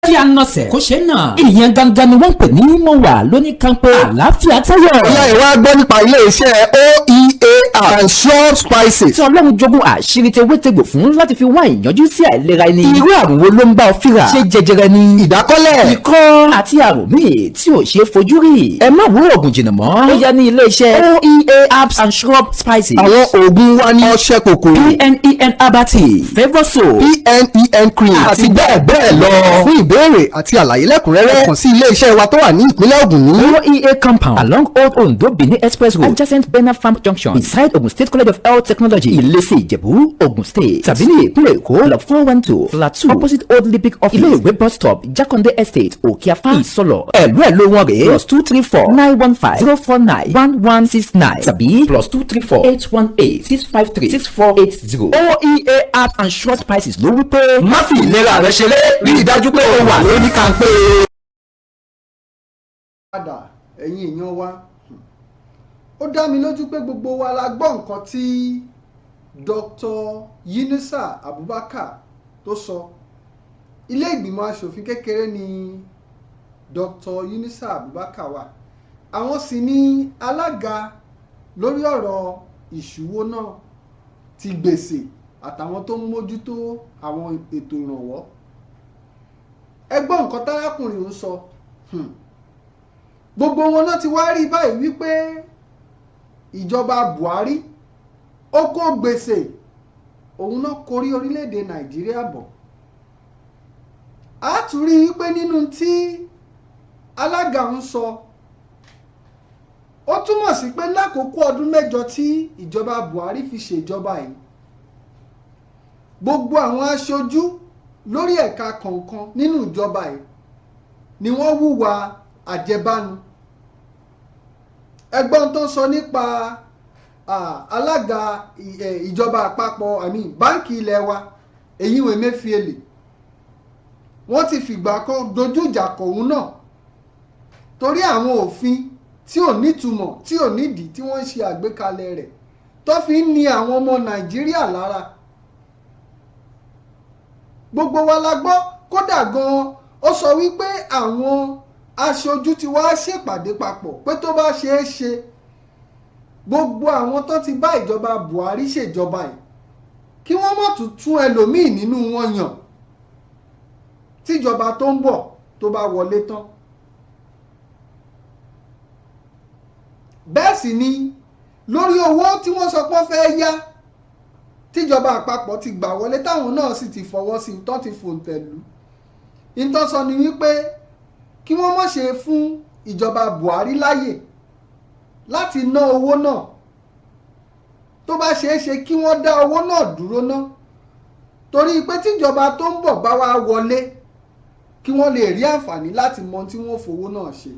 Kí a nọ̀sẹ̀ kó ṣe náà. Ìyẹn gangan ni wọ́n ń pè ní mo wà lóní kánpé àlàáfíà tẹ́yọ̀. Ìyá ìwà gbọ́ nípa ilé iṣẹ́ OEA and Sure Spices. Tí Ọlọ́run jogún àṣírí tewétegbò fún láti fi wá ìyanjú sí àìlera ẹni. Irú àrùn wo ló ń bá ọ fíra? Ṣé jẹjẹrẹ ni? Ìdákọ́lẹ̀. Ikọ́ àti àrùn míì tí ò ṣeé fojú rí. Ẹ má wúrò ògùn jìnnà mọ́. Ó yá ní ilé iṣẹ́ OEA Herbs and Shrub Spices. Àwọn oògùn wa ní ọṣẹ kòkòrò. PNEN Herbal Tea, Favour Soap, PNEN Cream àti bẹ́ẹ̀ bẹ́ẹ̀ lọ. Fún ìbéèrè àti àlàyé lẹ́kùnrẹ́rẹ́ kàn sí ilé iṣẹ́ wa tó wà ní ìpínlẹ̀ Ògùn ní OEA compound along Old Ondo Benin Express Road, adjacent Bena Farm Junction, beside Ogun State College of Health Technology, Ilese Ìjẹ̀bú, Ogun State. Tàbí ní ìpínlẹ̀ Èkó, block 412, flat 2, opposite Old Olympic Office, ilé ìwé bus stop, Jakonde Estate, Òkèàfà, Ìsọlọ̀. Ẹ̀lú wọn rèé +234 915 049 1169 tàbí +234 818 653 6480. OEA Herbs and Shrub Spices ló wí pé má fi ìlera rẹ ṣeré, rí i dájú pé o wà lórí kàńpé. padà ẹ̀yin èèyàn wa ó dá mi lójú pé gbogbo wa la gbọ́ nǹkan tí Dr. Yunusa Abubakar tó sọ. Ilé ìgbìmọ̀ asòfin kékeré ni Dr. Yunusa Abubakar wà, àwọn sì ni alága lórí ọ̀rọ̀ ìṣúwó náà ti gbèsè àtàwọn tó ń mójútó àwọn ètò ìrànwọ́. Ẹ gbọ́ nǹkan tárákùnrin ń sọ. Gbogbo wọn náà ti wá rí báyìí wípé ìjọba Buhari ó kó gbèsè òun náà korí orílẹ̀-èdè Nàìjíríà bọ̀. A tún rí i pé nínú tí alága ń sọ ó túmọ̀ sí pé lákòókò ọdún 8 tí ìjọba Buhari fi ṣèjọba yìí gbogbo àwọn aṣojú lórí ẹ̀ka kọ̀ọ̀kan nínú ìjọba yìí ni wọ́n hùwà àjẹbánu. Ẹgbọ́n tó sọ nípa alága ìjọba àpapọ̀ báńkì ilẹ̀ wa èyí wọ́n Emefiele wọ́n ti fìgbà kan dojú ìjà kọ òun náà torí àwọn òfin tí ò nítumọ̀ tí ò nídìí tí wọ́n ń ṣe àgbékalẹ̀ rẹ̀ tó fi ń ni àwọn ọmọ Nàìjíríà lára. Gbogbo wa la gbọ́ kódà gan-an ó sọ wípé àwọn aṣojú ti wá ṣèpàdé papọ̀ pé tó bá ṣeé ṣe gbogbo àwọn tó ti bá ìjọba Buhari ṣèjọba yìí kí wọ́n má tún tún ẹlòmíì nínú wọn yàn tíjọba tó ń bọ̀ tó bá wọlé tán. Bẹ́ẹ̀ sì ni lórí owó tí wọ́n sọ pé fẹ́ yá tíjọba àpapọ̀ ti gbà wọlé táwọn náà sì ti fọwọ́ sí tó ti fòǹtẹ̀lú. Ìtọ́sọ ni wípé kí wọ́n má ṣe fún ìjọba Buhari láyè láti ná owó náà. Tó bá ṣeé ṣe kí wọ́n dá owó náà dúró ná torí pé tíjọba tó ń bọ̀ bá wá wọlé kí wọ́n lè rí àǹfààní láti mọ tí wọ́n fowó náà ṣe.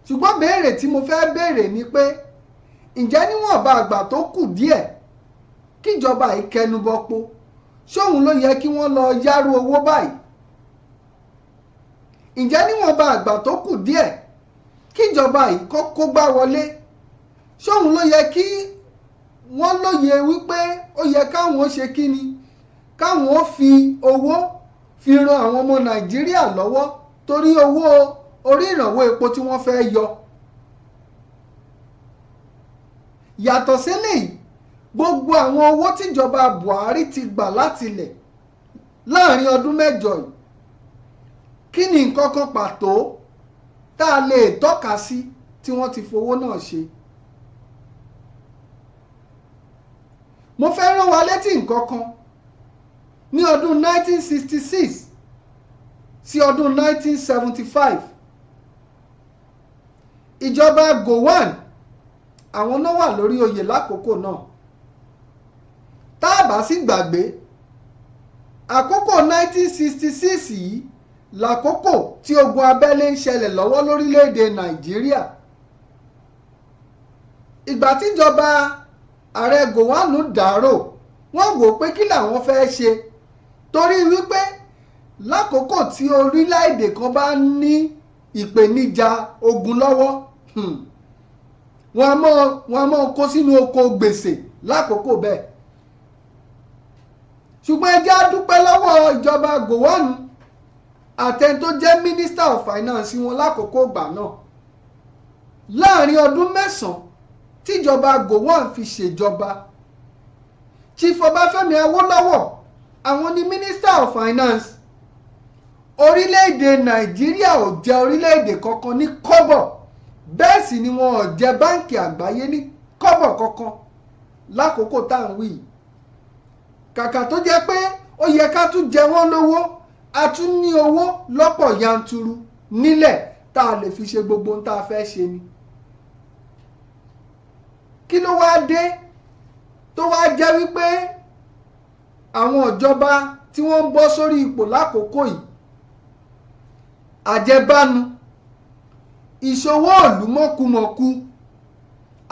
Ṣùgbọ́n béèrè tí mo fẹ́ béèrè ni pé ǹjẹ́ níwọ̀nba àgbà tó kù díẹ̀ kíjọba yìí kẹnubọpo ṣóhun ló yẹ kí wọ́n lọ yárú owó báyìí? Ǹjẹ́ níwọ̀nba àgbà tó kù díẹ̀ kíjọba yìí kó gbá wọlé ṣóhun ló yẹ kí wọ́n lóye wípé ó yẹ káwọn ṣe kíni káwọn fi owó fi ran àwọn ọmọ Nàìjíríà lọ́wọ́ torí owó orí ìrànwọ́ epo tí wọ́n fẹ́ yọ. Yàtọ̀ sílẹ̀ yìí gbogbo àwọn owó tíjọba Buhari ti gbà látilẹ̀ láàrin ọdún 8 yìí kí ni nǹkan kan pàtó tá a lè tọ́ka sí tí wọ́n ti fowó náà ṣe? Mo fẹ́ rán wa létí nǹkan kan ní ọdún 1966 sí ọdún 1975 ìjọba Gowon àwọn náà wà lórí oyè lákòókò náà. Tá a bá sì gbàgbé àkókò 1966 yìí làkókò tí ogun abẹ́lé ń ṣẹlẹ̀ lọ́wọ́ lórílẹ̀‐èdè Nàìjíríà. Ìgbà tíjọba ààrẹ Gowon dárò wọ́n wò pé kí làwọn fẹ́ ṣe torí wípé lákòókò tí orílẹ̀‐èdè kan bá ní ìpèníjà ogun lọ́wọ́ wọ́n á mọ́ kó sínú oko gbèsè lákòókò bẹ́ẹ̀. Ṣùgbọ́n ẹ jẹ́ á dúpẹ́ lọ́wọ́ ìjọba Gowon àtẹni tó jẹ́ Minister of Finance wọn lákòókò ìgbà náà. Láàrin ọdún 9 tíjọba Gowon fi ṣèjọba Chief Ọbáfẹ́mi Awólọ́wọ̀ àwọn ni Minister of Finance. Orílẹ̀-èdè Nàìjíríà ò jẹ orílẹ̀-èdè kankan ní kọ́bọ̀ bẹ́ẹ̀ sì ni wọn ò jẹ báǹkì àgbáyé ní kọ́bọ̀ kankan lákòókò tá à ń wí. Kàkà tó jẹ́ pé ó yẹ ká tún jẹ wọ́n lówó a tún ní owó lọ́pọ̀ yanturu nílẹ̀ tá a lè fi ṣe gbogbo ohun tá a fẹ́ ṣe ni. Kí ló wá dé tó wá jẹ́ wípé àwọn ìjọba tí wọ́n ń bọ́ sórí ipò lákòókò yìí àjẹbánu ìṣòwò ìlú mọ̀kùmọ̀kù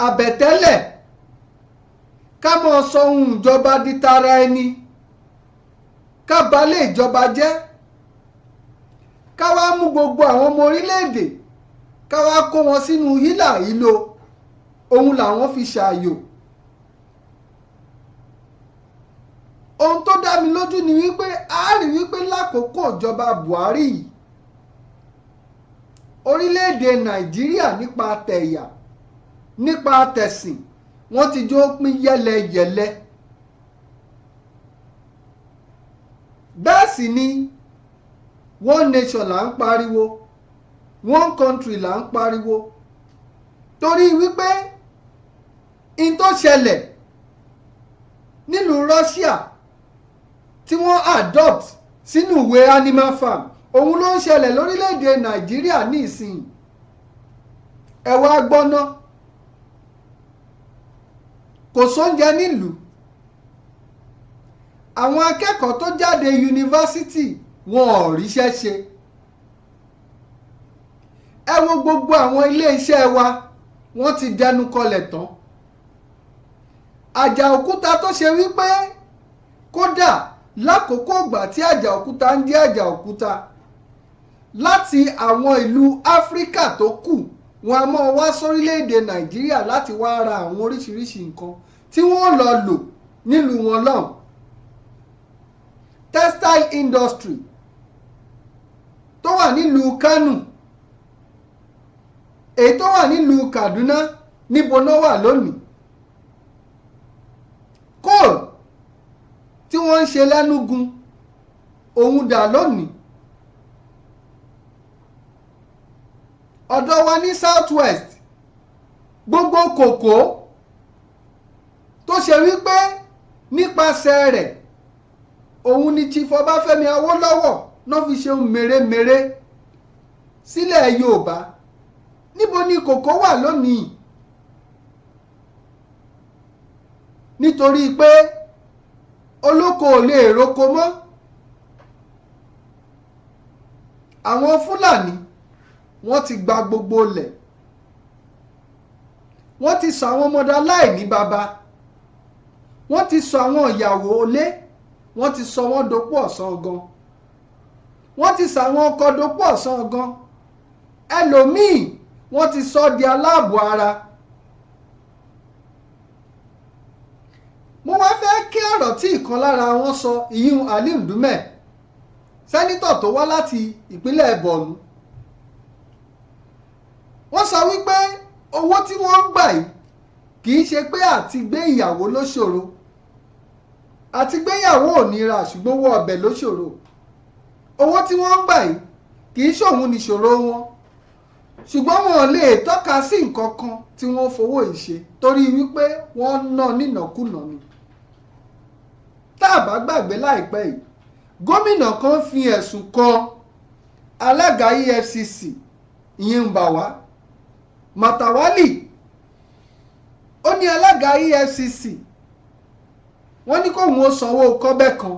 àbẹ̀tẹ́lẹ̀ ká mọ̀ sọ ohun ìjọba di tara ẹni ká balẹ̀ ìjọba jẹ́ ká wá mú gbogbo àwọn ọmọ orílẹ̀-èdè ká wá kó wọn sínú hílà ìlò ohun làwọn fi ṣàyò. ohun tó dá mi lójú ni wípé a rí wípé lákòókò ìjọba Buhari yìí orílẹ̀-èdè Nàìjíríà nípa tẹ̀yà nípa tẹ̀sìn wọ́n ti jó pín yẹ́lẹyẹ̀lẹ. bẹ́ẹ̀ sì ni one nation là ń pariwo one country là ń pariwo torí wípé in tó ṣẹlẹ̀ nílùú Russia tí wọ́n adopt sínú ìwé animal farm òun ló ń ṣẹlẹ̀ lórílẹ̀‐èdè Nàìjíríà ní ìsìn. ẹ wá gbọ́ná kò sóúnjẹ nílùú àwọn akẹ́kọ̀ọ́ tó jáde yunifásitì wọn ò ríṣẹ́ ṣe. ẹ wo gbogbo àwọn iléeṣẹ́ wa wọ́n ti dẹnu kọlẹ̀ tán. àjà òkúta tó ṣe wípé kódà lákòókò ìgbà tí àjà òkúta ń jẹ́ àjà òkúta láti àwọn ìlú Áfíríkà tó kù wọn a máa wá sórílẹ̀-èdè Nàìjíríà láti wá ra àwọn oríṣiríṣi nǹkan tí wọ́n lọ lò nílùú wọn lọ́hùn. textile industry tó wà nílùú Kánò èyí tó wà nílùú Kaduna níbo náà wà lónìí. coal tí wọ́n ń ṣe lẹ́nugun òun dà lónìí. ọ̀dọ̀ wa ní South West gbogbo kòkó tó ṣe wípé nípasẹ̀ rẹ̀ òun ni Chief Ọbáfẹ́mi Awólọ́wọ̀ náà fi ṣe mèremère sílẹ̀ Yorùbá. níbo ni kòkó wà lónìí? nítorí pé olóko ò lè roko mọ́. àwọn Fúlàní wọ́n ti gba gbogbo ilẹ̀. wọ́n ti sọ àwọn ọmọdé aláìní baba. wọ́n ti sọ àwọn ìyàwó ilé wọ́n ti sọ wọ́n dopò ọ̀sán gan. wọ́n ti sọ àwọn ọkọ dopò ọ̀sán gan. ẹlòmíì wọ́n ti sọ di aláàbò ara. mo wá fẹ́ kí ọ̀rọ̀ tí ìkan lára wọn sọ ìyún Aliu Ndume sẹ́nítọ̀ tó wá láti ìpínlẹ̀ Borno. wọ́n sọ wípé owó tí wọ́n ń gbà yìí kì í ṣe pé àti gbé ìyàwó ló ṣòro àti gbéyàwó ò nira ṣùgbọ́n owó ọbẹ̀ ló ṣòro. owó tí wọ́n ń gbà yìí kì í ṣòun nìṣòro wọn ṣùgbọ́n wọn lè tọ́ka sí nǹkan kan tí wọ́n fowó yìí ṣe torí wípé wọ́n ná nínàkúnà ni. tá a bá gbàgbé láìpẹ́ yìí gómìnà kan fi ẹ̀sùn kan alága EFCC ìyẹn Gbaaa Màtàwálì. ó ní alága EFCC wọ́n ní kóun ó sanwó kọ́bẹ̀ kan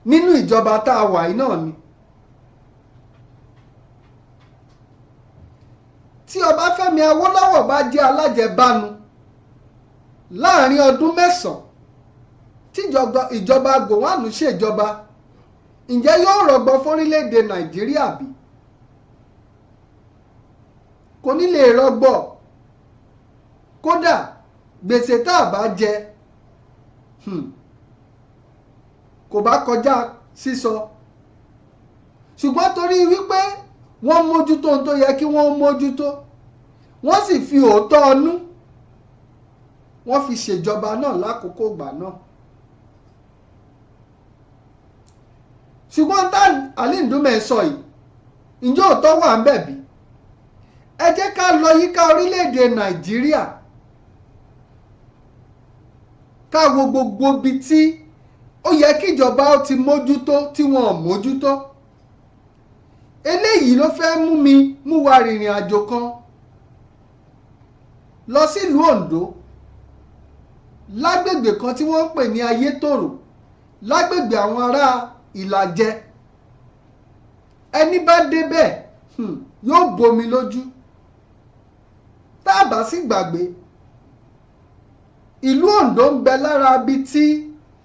nínú ìjọba tá a wà yìí náà ni. tí Ọbáfẹ́mi Awólọ́wọ̀ bá jẹ́ alájẹbánu láàrin ọdún 9 tí ìjọba Gowon ṣèjọba ǹjẹ́ yóò rọgbọ fórílẹ̀-èdè Nàìjíríà bí? kò ní lè rọgbọ. kódà gbèsè tá a bá jẹ kò bá kọjá sísọ. ṣùgbọ́n torí wípé wọ́n mójútó ohun tó yẹ kí wọ́n mójútó wọ́n sì fi òótọ́ ọnú wọ́n fi ṣèjọba náà lákòókò ìgbà náà. ṣùgbọ́n tá Aliu Ndume sọ yìí ǹjẹ́ òótọ́ wà ń bẹ̀ bí? ẹ jẹ́ ká lọ yíká orílẹ̀-èdè Nàìjíríà ká wo gbogbo ibi tí ó yẹ kí ìjọba ó ti mójútó tí wọn ò mójútó. eléyìí ló fẹ́ mú wa rìnrìn àjò kan lọ sílùú Oǹdó lágbègbè kan tí wọ́n ń pè ní Ayétòrò lágbègbè àwọn ará Ìlàjẹ. ẹni bá débẹ̀ yóò bomi lójú. tá a bá sì gbàgbé ìlú Oǹdó ń bẹ lára ibi tí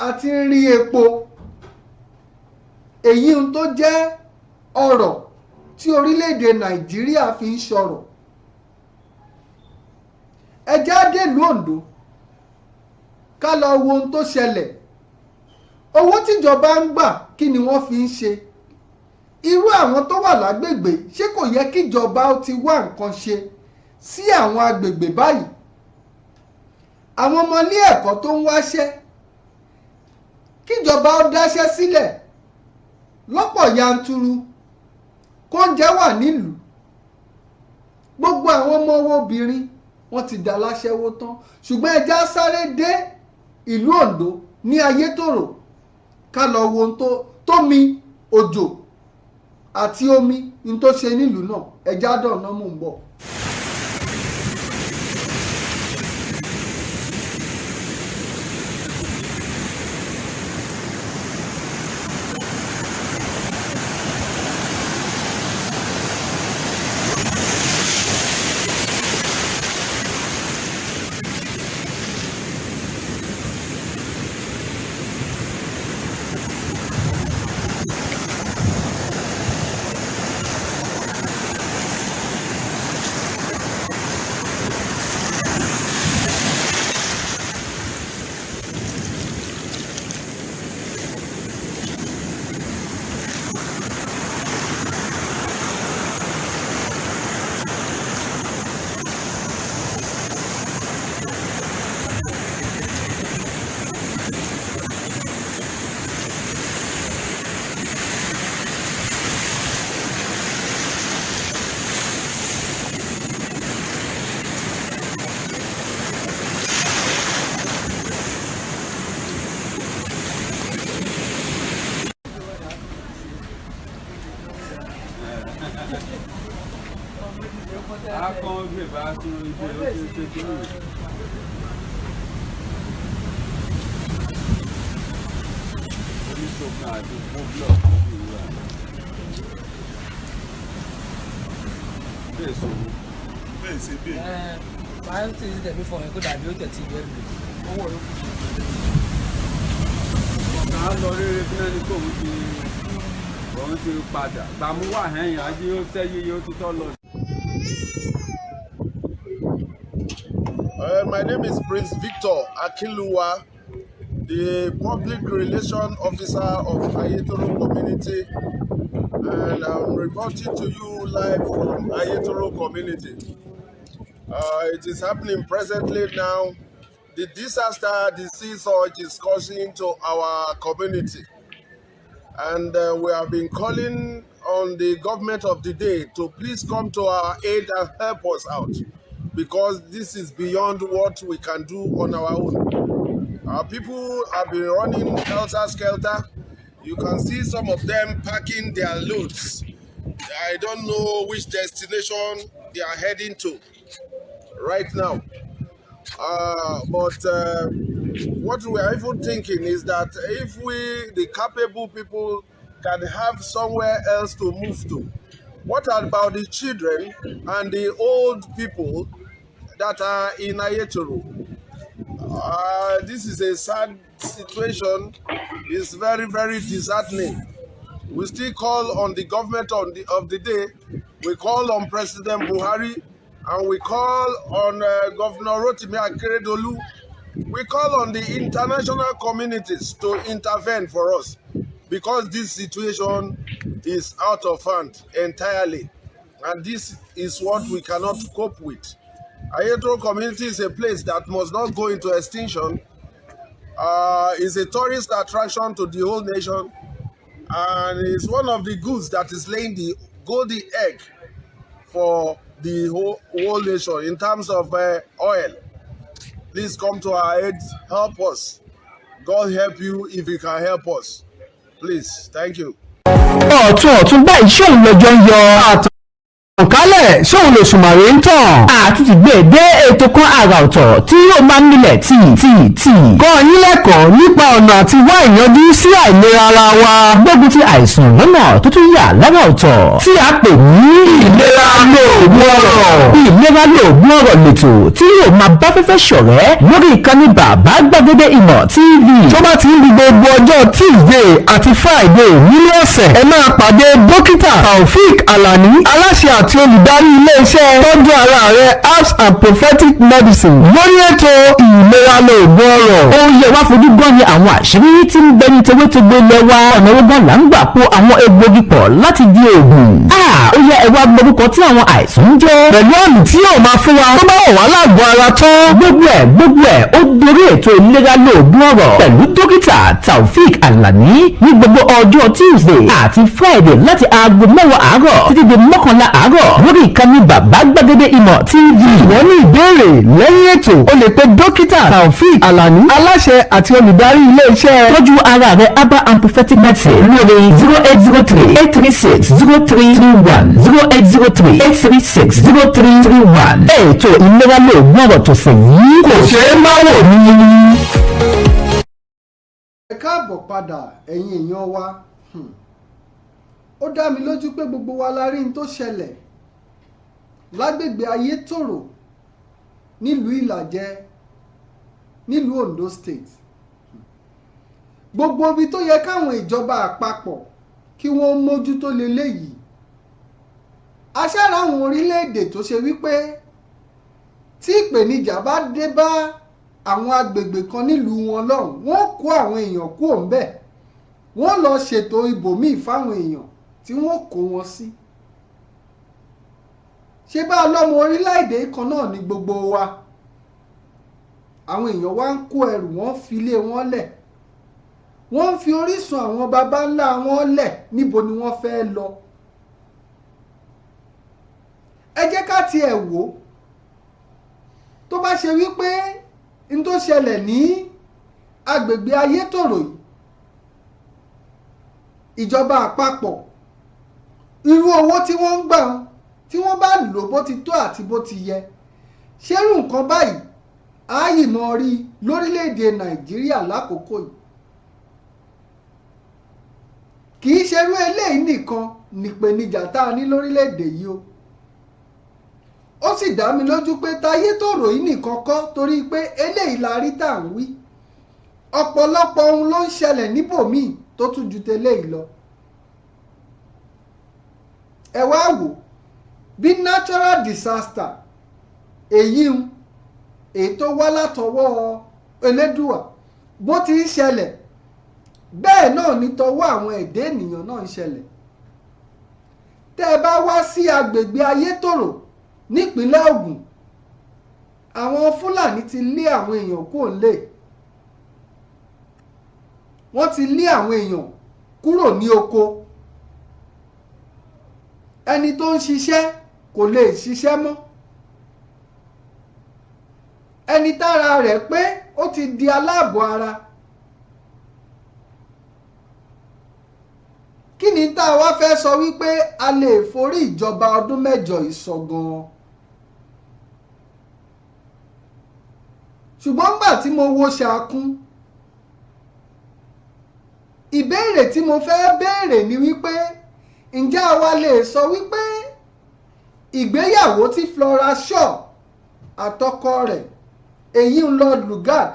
a ti ń rí epo èyí tó jẹ́ ọ̀rọ̀ tí orílẹ̀-èdè Nàìjíríà fi ń ṣọ̀rọ̀. ẹ jẹ́ á dèlú Oǹdó ká lọ wo ohun tó ṣẹlẹ̀. owó tíjọba ń gbà kí ni wọ́n fi ń ṣe? irú àwọn tó wà lágbègbè ṣé kò yẹ kíjọba ó ti wá nǹkan ṣe sí àwọn agbègbè báyìí? àwọn ọmọ ilé ẹ̀kọ́ tó ń wáṣẹ́, kíjọba ó dáṣẹ́ sílẹ̀ lọ́pọ̀ yanturu, kóúnjẹ wà nílùú. gbogbo àwọn ọmọ owó obìnrin wọ́n ti dá láṣẹ́wó tán, ṣùgbọ́n ẹ já sáré dé ìlú Oǹdó ní Ayétòrò ká lọ wo ohun tómi òjò àti omi ní tó ṣe nílùú náà. ẹ já dọ̀nà mò ń bọ̀. My name is Prince Victor Akinluwa, the Public Relation Officer of Ayetoro Community, and I'm reporting to you live from Ayetoro Community. It is happening presently now. The disaster, the sea surge is causing to our community. And we have been calling on the government of the day to please come to our aid and help us out, because this is beyond what we can do on our own. Our people have been running helter-skelter. You can see some of them packing their loads. I don't know which destination they are heading to right now. But what we are even thinking is that if we, the capable people, can have somewhere else to move to, what about the children and the old people that are in Ayetoro? This is a sad situation. It's very, very disheartening. We still call on the government of the day. We call on President Buhari, and we call on Governor Rotimi Akeredolu. We call on the international communities to intervene for us, because this situation is out of hand entirely, and this is what we cannot cope with. Ayetoro community is a place that must not go into extinction. It's a tourist attraction to the whole nation, and it's one of the goods that is laying the golden egg for the whole nation in terms of oil. Please come to our aid, help us. God help you if you can help us. Please, thank you. ọ̀tún báyìí ṣóun lọ́jọ́ ń yọ. òkálẹ̀ ṣóun lè ṣùmàrè ń tàn. àtúntì gbé dé ètò kan àrà ọ̀tọ̀ tí yóò máa ń nílẹ̀ tì. kọ́ yín lẹ́kọ̀ọ́ nípa ọ̀nà àti wá ìyanjú sí àìlera ara wa. gbógun ti àìsàn lọ́nà tó tún yà lára ọ̀tọ̀ tí a pè ní ìlera lóògùn ọ̀rọ̀. ìlera lóògùn ọ̀rọ̀ lètò tí yóò máa bá fẹ́fẹ́ ṣọ̀rẹ́ lórí ìkànnì bàbá gbàgede ìmọ̀ TV. tó bá ti ń di gbogbo ọjọ́ Tuesday àti Friday nínú ọ̀sẹ̀ ẹ máa pàdé dókítà Taofik Alani aláṣẹ àti olùdarí iléeṣẹ́ tọ́jú ara rẹ herbs and prophetic medicine lórí ètò ìlera lóògùn ọ̀rọ̀. ó yẹ wá fojú gbọ́ ni àwọn àṣírí tí ń bẹ ní tewétegbé lẹ́wà ọ̀nà ogun là ń gbà po àwọn egbògi pọ̀ láti di oògùn. ó yẹ ẹ wá gbórúkọ tí àwọn àìsàn ń jẹ́ pẹ̀lú àmì tí yóò máa fún wa tó bá wọ̀ wá lágbo ara tán. gbogbo ẹ̀ ó dorí ètò ìlera lóògùn ọ̀rọ̀ pẹ̀lú dókítà Taofik Alani ní gbogbo ọjọ́ Tuesday àti Friday láti aago 10 àárọ̀ títí di 11 àárọ̀ lórí ìkànnì bàbá gbàgede ìmọ̀ TV. ìwọ ní ìbéèrè lẹ́yìn ètò o lè pe dókítà Taofik Alani aláṣẹ àti olùdarí iléeṣẹ́ tọ́jú ara rẹ herbal and prophetic medicine lórí 0803-836-0331 0803-836-0331. ètò ìlera lóògùn ọ̀rọ̀ tó sẹ̀ yìí kò ṣeé má wò ní. ẹ káàbọ̀ padà ẹ̀yin èèyàn wa. ó dá mi lójú pé gbogbo wa la rí n tó ṣẹlẹ̀ lágbègbè Ayétòrò nílùú Ìlàjẹ nílùú Ondo State. gbogbo ibi tó yẹ káwọn ìjọba àpapọ̀ kí wọ́n mójútó leléyìí. aṣáára àwọn orílẹ̀-èdè tó ṣe wípé tí ìpèníjà bá dé bá àwọn agbègbè kan nílùú wọn lọ́hùn wọ́n kó àwọn èèyàn kúrò ńbẹ̀ wọ́n lọ ṣètò ibòmíì fáwọn èèyàn tí wọ́n kó wọn sí. ṣé bá lọ́mọ orílẹ̀-èdè kan náà ní gbogbo wa àwọn èèyàn wá ń kó ẹrù wọn fi ilé wọn lẹ̀ wọ́n ń fi orísun àwọn baba ńlá wọn lẹ̀ níbo ni wọ́n fẹ́ lọ. ẹ jẹ́ ká tiẹ̀ wò ó tó bá ṣe wípé n tó ṣẹlẹ̀ ní agbègbè Ayétòrò yìí ìjọba àpapọ̀ irú owó tí wọ́n ń gbà tí wọ́n bá lò bó ti tó àti bó ti yẹ ṣerú nǹkan báyìí ààyìmọ̀ rí lórílẹ̀‐èdè Nàìjíríà lákòókò yìí. kì í ṣerú eléyìí nìkan nípèníjà tá a ní lórílẹ̀‐èdè yìí o. ó sì dá mi lójú pé t'Ayétòrò yìí nìkan kọ́ torí pé eléyìí la rí tá à ń wí. ọ̀pọ̀lọpọ̀ ohun ló ń ṣẹlẹ̀ níbòmíì tó tún ju tẹ́lẹ̀ lọ. ẹ wá wò bí natural disaster èyí tó wá látọwọ́ Elédùà bó ti ń ṣẹlẹ̀ bẹ́ẹ̀ náà ní tọwọ́ àwọn ẹ̀dá ènìyàn náà ń ṣẹlẹ̀. tẹ́ ẹ bá wá sí agbègbè Ayétòrò nípínlẹ̀ Ògùn àwọn Fúlàní ti lé àwọn èèyàn kúrò nílé wọ́n ti lé àwọn èèyàn kúrò ní oko ẹni tó ń ṣiṣẹ́ kò lè ṣiṣẹ́ mọ́ ẹni tára rẹ̀ pé ó ti di aláàbọ̀ ara. kí ni tá a wá fẹ́ sọ wípé a lè forí ìjọba ọdún mẹ́jọ ìsọ̀gan. ṣùgbọ́n nígbà tí mo wo ṣàkún ìbéèrè tí mo fẹ́ béèrè ni wípé ǹjẹ́ àwa lè sọ wípé ìgbéyàwó tí Flora Shaw àtọkọ rẹ̀ èyí ń lọ Lugard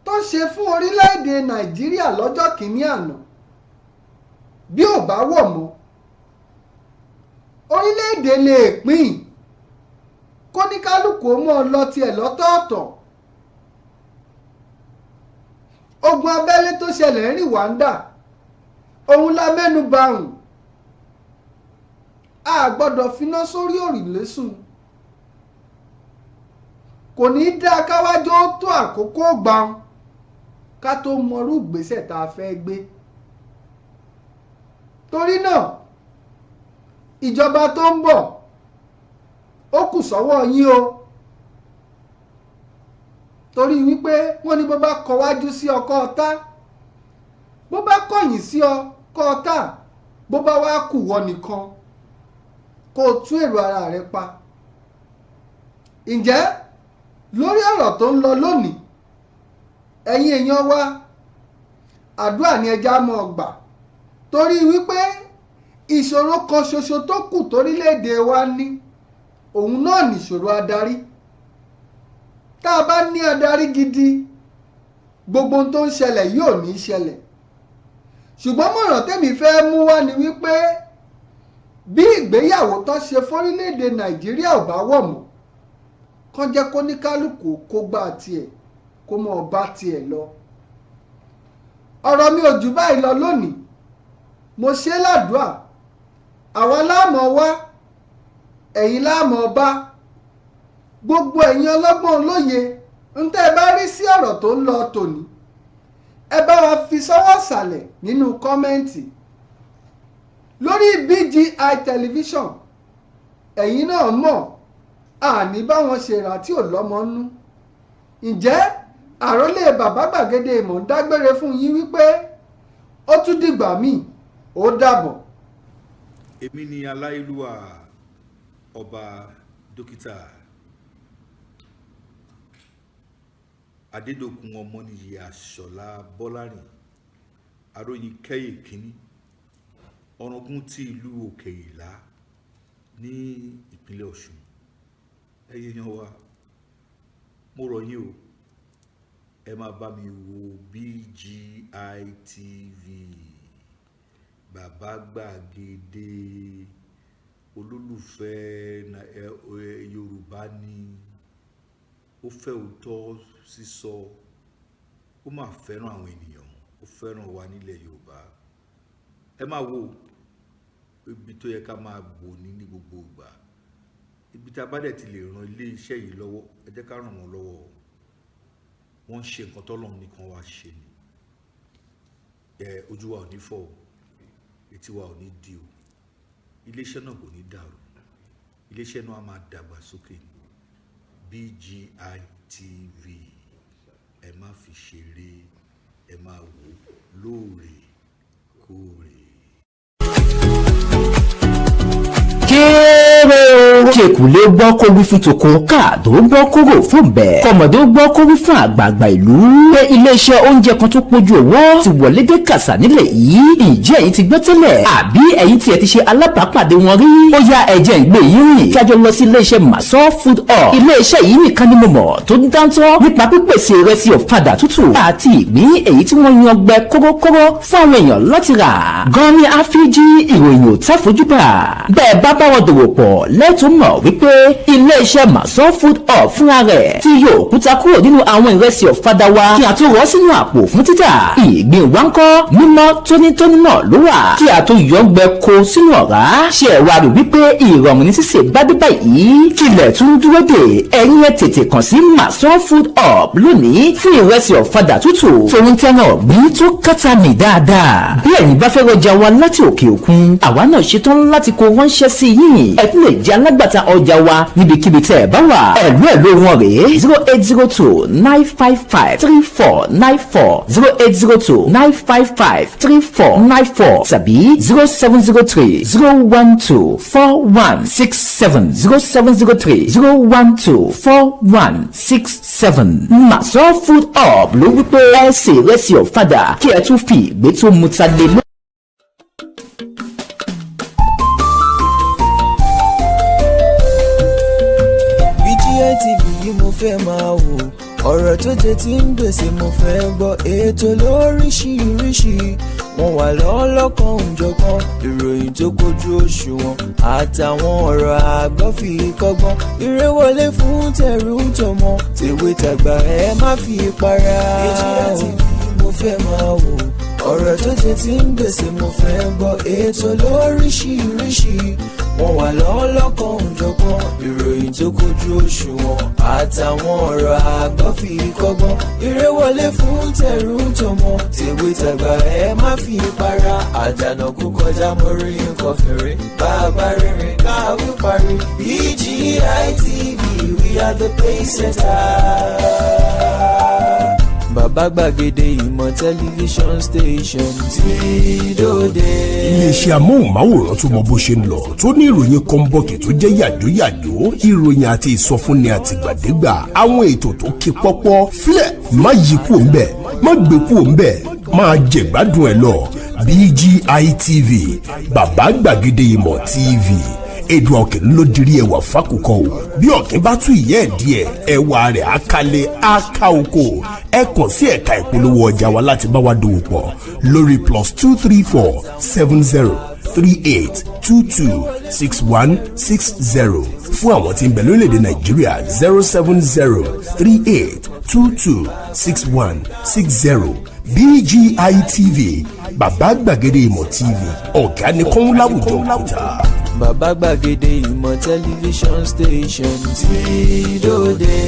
tó ṣe fún orílẹ̀-èdè Nàìjíríà lọ́jọ́ kìíní àná bí ò bá wọ̀ mọ́ orílẹ̀-èdè lè pín kóníkálùkù ó mọ́ ọ lọ tiẹ̀ lọ́tọ̀ọ̀tọ̀. ogun abẹ́lé tó ṣẹlẹ̀ ní Rwanda òun la mẹ́nu bà hùn a gbọ́dọ̀ finá sórí òrùlé sùn kò ní í dá káwájú ó tó àkókò gbàùn ká tó mọrú ìgbésẹ̀ tá a fẹ́ gbé. torí náà ìjọba tó ń bọ̀ ó kù sọ́wọ́ yín o torí wípé wọ́n ní bó bá kọwájú sí ọkọ ọ̀tá bó bá kọ̀yìn sí ọkọ ọ̀tá bó bá wá kù wọ nìkan kó kó o tún èrò ara rẹ pa. ǹjẹ́ lórí ọ̀rọ̀ tó ń lọ lónìí ẹ̀yin èèyàn wa àdúrà ni ẹja mọ́ gbà torí wípé ìṣòro kan ṣoṣo tó kù torílẹ̀-èdè wa ní òun náà nìṣòro adarí. tá a bá ní adarí gidi gbogbo ohun tó ń ṣẹlẹ̀ yóò ní ṣẹlẹ̀. ṣùgbọ́n mọ̀ràn tẹ́mi fẹ́ mú wá ni wípé bí ìgbéyàwó tó ṣe fórílẹ̀-èdè Nàìjíríà ò bá wọ̀ mọ́ kán jẹ́ kó ní kálukú kó gbá tiẹ̀ kó mọ̀ bá tiẹ̀ lọ. ọ̀rọ̀ mi ò jù báyìí lọ lónìí mo ṣe ládùúà àwa láàmọ̀ wá ẹ̀yin láàmọ̀ bá gbogbo ẹ̀yin ọlọ́gbọ́n olóye ń tẹ́ ẹ bá rí sí ọ̀rọ̀ tó ń lọ tòní ẹ bá wa fi sọ́wọ́ sàlẹ̀ nínú kọ́mẹ́ǹtì lórí BGI television. ẹ̀yin náà mọ̀ àní báwọn ṣe rà tí ò lọ́mọ nú. ǹjẹ́ àrólé bàbá gbàgede ìmọ̀ ń dágbére fún yín wípé ó tún dìgbà míì ó dàbọ̀. èmi ni aláìlúwà ọba dókítà adédọ̀kun ọmọnìyí àṣọlá bọ́lárìn aróyin kẹ́yè kínní ọ̀ràngún ti ìlú òkè ìlá ní ìpínlẹ̀ ọ̀ṣun. ẹ̀yin yan wa mo rọ̀ yín o ẹ máa bá mi wo BGI TV bàbá gbàgede olólùfẹ́ yorùbá ni ó fẹ́ òótọ́ sísọ ó máa fẹ́ràn àwọn ènìyàn ó fẹ́ràn wa nílẹ̀ yorùbá. ẹ máa wo ibi tó yẹ ká máa gbò ní gbogbo ìgbà ibi tá a bá dẹ̀ ti lè ran ilé iṣẹ́ yìí lọ́wọ́ ẹ jẹ́ ká ràn wọ́n lọ́wọ́ wọ́n ń ṣe nǹkan tọ́lọ́run nìkan wá ṣe ni. ojú wa ò ní fọ́ etí wa ò ní di o iléeṣẹ́ náà kò ní dàrú iléeṣẹ́ náà á máa dàgbà sókè. BGI TV ẹ má fi ṣeré ẹ máa wò lóòrèkóòrè. kéré o. ṣèkùlé gbọ́ kó wí fún tòkun káàdó gbọ́ kóró fún bẹ́ẹ̀. kọ̀mọ̀dé gbọ́ kó wí fún àgbààgbà ìlú. pé iléeṣẹ́ oúnjẹ kan tó pójú owó ti wọlé dé kàṣà nílẹ̀ yìí. ǹjẹ́ ẹ̀yin ti gbọ́ tẹ́lẹ̀ àbí ẹ̀yin tiẹ̀ ti ṣe alábàápàdé wọn rí. ó yá ẹ̀jẹ̀ ń gbé yín rìn. kájọ lọ sí iléeṣẹ́ Maso Food Hub. iléeṣẹ́ yìí nìkan ni mo mọ̀ tó ń dáńtọ́ nípa pípèsè ìrẹsì ọ̀fadà tútù àti ìgbín èyí tí wọ́n yan gbẹ kórókóró fún àwọn èèyàn láti rà. gan ni àfíjí ìròyìn ò tá fojúbà. bẹ́ẹ̀ bá bá wọn dòwò pọ̀ lẹ́tọ̀ọ́ mọ̀ wípé iléeṣẹ́ Maso Food Hub fúnra rẹ̀ tí yóò kúta kúrò nínú àwọn ìrẹsì ọ̀fadà wa kí a tó rọ́ sínú àpò fún títà. ìgbín wa ń kọ́ mímọ́ tónítóní náà ló wà kí a tó yọ gbẹ kó sínú ọ̀rá. ṣé ẹ wá rí wípé ìrọ̀rùn ní sísè bá dé báyìí kílẹ̀ tún dúró dè ẹ̀yin ẹ̀ tètè kàn sí Maso Food Hub lónìí fún ìrẹsì ọ̀fadà tútù tòun tẹ́ràn ọ̀gbìn tó kátà mì dáadáa. bí ẹ̀yin bá fẹ́ rọjà wa láti òkè òkun àwa náà ṣetán láti kó ránṣẹ́ sí yín. ẹ tún lè jẹ́ alágbàtà ọjà wa níbikíbi tẹ́ ẹ bá wà. ẹ̀lú wọn rèé 0802-955-3494 0802-955-3494 tàbí 0703-012-4167 0703-012-4167. Maso Food Hub ló wípé ẹ ṣe ìrẹsì ọ̀fadà kí ẹ tún fi ìgbé tó mu ta lé lọ. BGI TV yìí mo fẹ́ máa wò ọ̀rọ̀ tó jẹ ti ń gbèsè mo fẹ́ gbọ́ ètò lóríṣiríṣi wọ́n wà lọ́lọ́kan òjọ̀kan ìròyìn tó kojú òṣùwọ̀n àtàwọn ọ̀rọ̀ àgbọ́ fi kọ́gbọ́n eré wọlé fún tẹ̀rù tọmọ tèwe tàgbà ẹ má fi para. BGI TV mo fẹ́ máa wò ọ̀rọ̀ tó jẹ ti ń gbèsè mo fẹ́ gbọ́ ètò lóríṣiríṣi wọ́n wà lọ́lọ́kan òjọ̀kan ìròyìn tó kojú òṣùwọ̀n àtàwọn ọ̀rọ̀ àgbọ́ fi kọ́gbọ́n eré wọlé fún tẹ̀rù tọmọ tèwe tàgbà ẹ má fi para àdànà kú kọjá mórí nǹkan fèrè bàbá rìnrìn káwí parí BGI TV we are the pace setters. Bàbá Gbàgede Ìmọ̀ tẹlifíṣọ̀n station tí dòde. Iléeṣẹ́ amóhùnmáwòrán tó mọ bó ṣe ń lọ tó ní ìròyìn kọ́ńbọ̀kì tó jẹ́ yàjóyàjó, ìròyìn àti ìsọfúnni àtìgbàdégbà, àwọn ètò tó ké pọ́pọ́ flẹ̀ má yí kúò ń bẹ̀, má gbé kúò ń bẹ̀, máa jẹ̀gbádùn ẹ̀ lọ. BGI TV, Bàbá Gbàgede Ìmọ̀ TV. Èdè ọ̀kìn ló dirí ẹwà fákòkò o. Bí ọ̀kìn bá tú ìyẹ́ ẹ̀ díẹ̀, ẹwà rẹ̀ á kalẹ̀ á ká oko. Ẹ kàn sí ẹ̀ka ìpolówó ọjà wa láti bá wa dòwò pọ̀ lórí +234 70 38 22 6160. Fún àwọn tí ń bẹ lórílẹ̀‐èdè Nàìjíríà 070 38 22 6160. BGI TV, Bàbá Gbàgede Ìmọ̀ TV, ọ̀gá ni kọ́ń láwùjọ òkúta. Bàbá Gbàgede Ìmọ̀ tẹlifíṣọ̀n station tí dòde.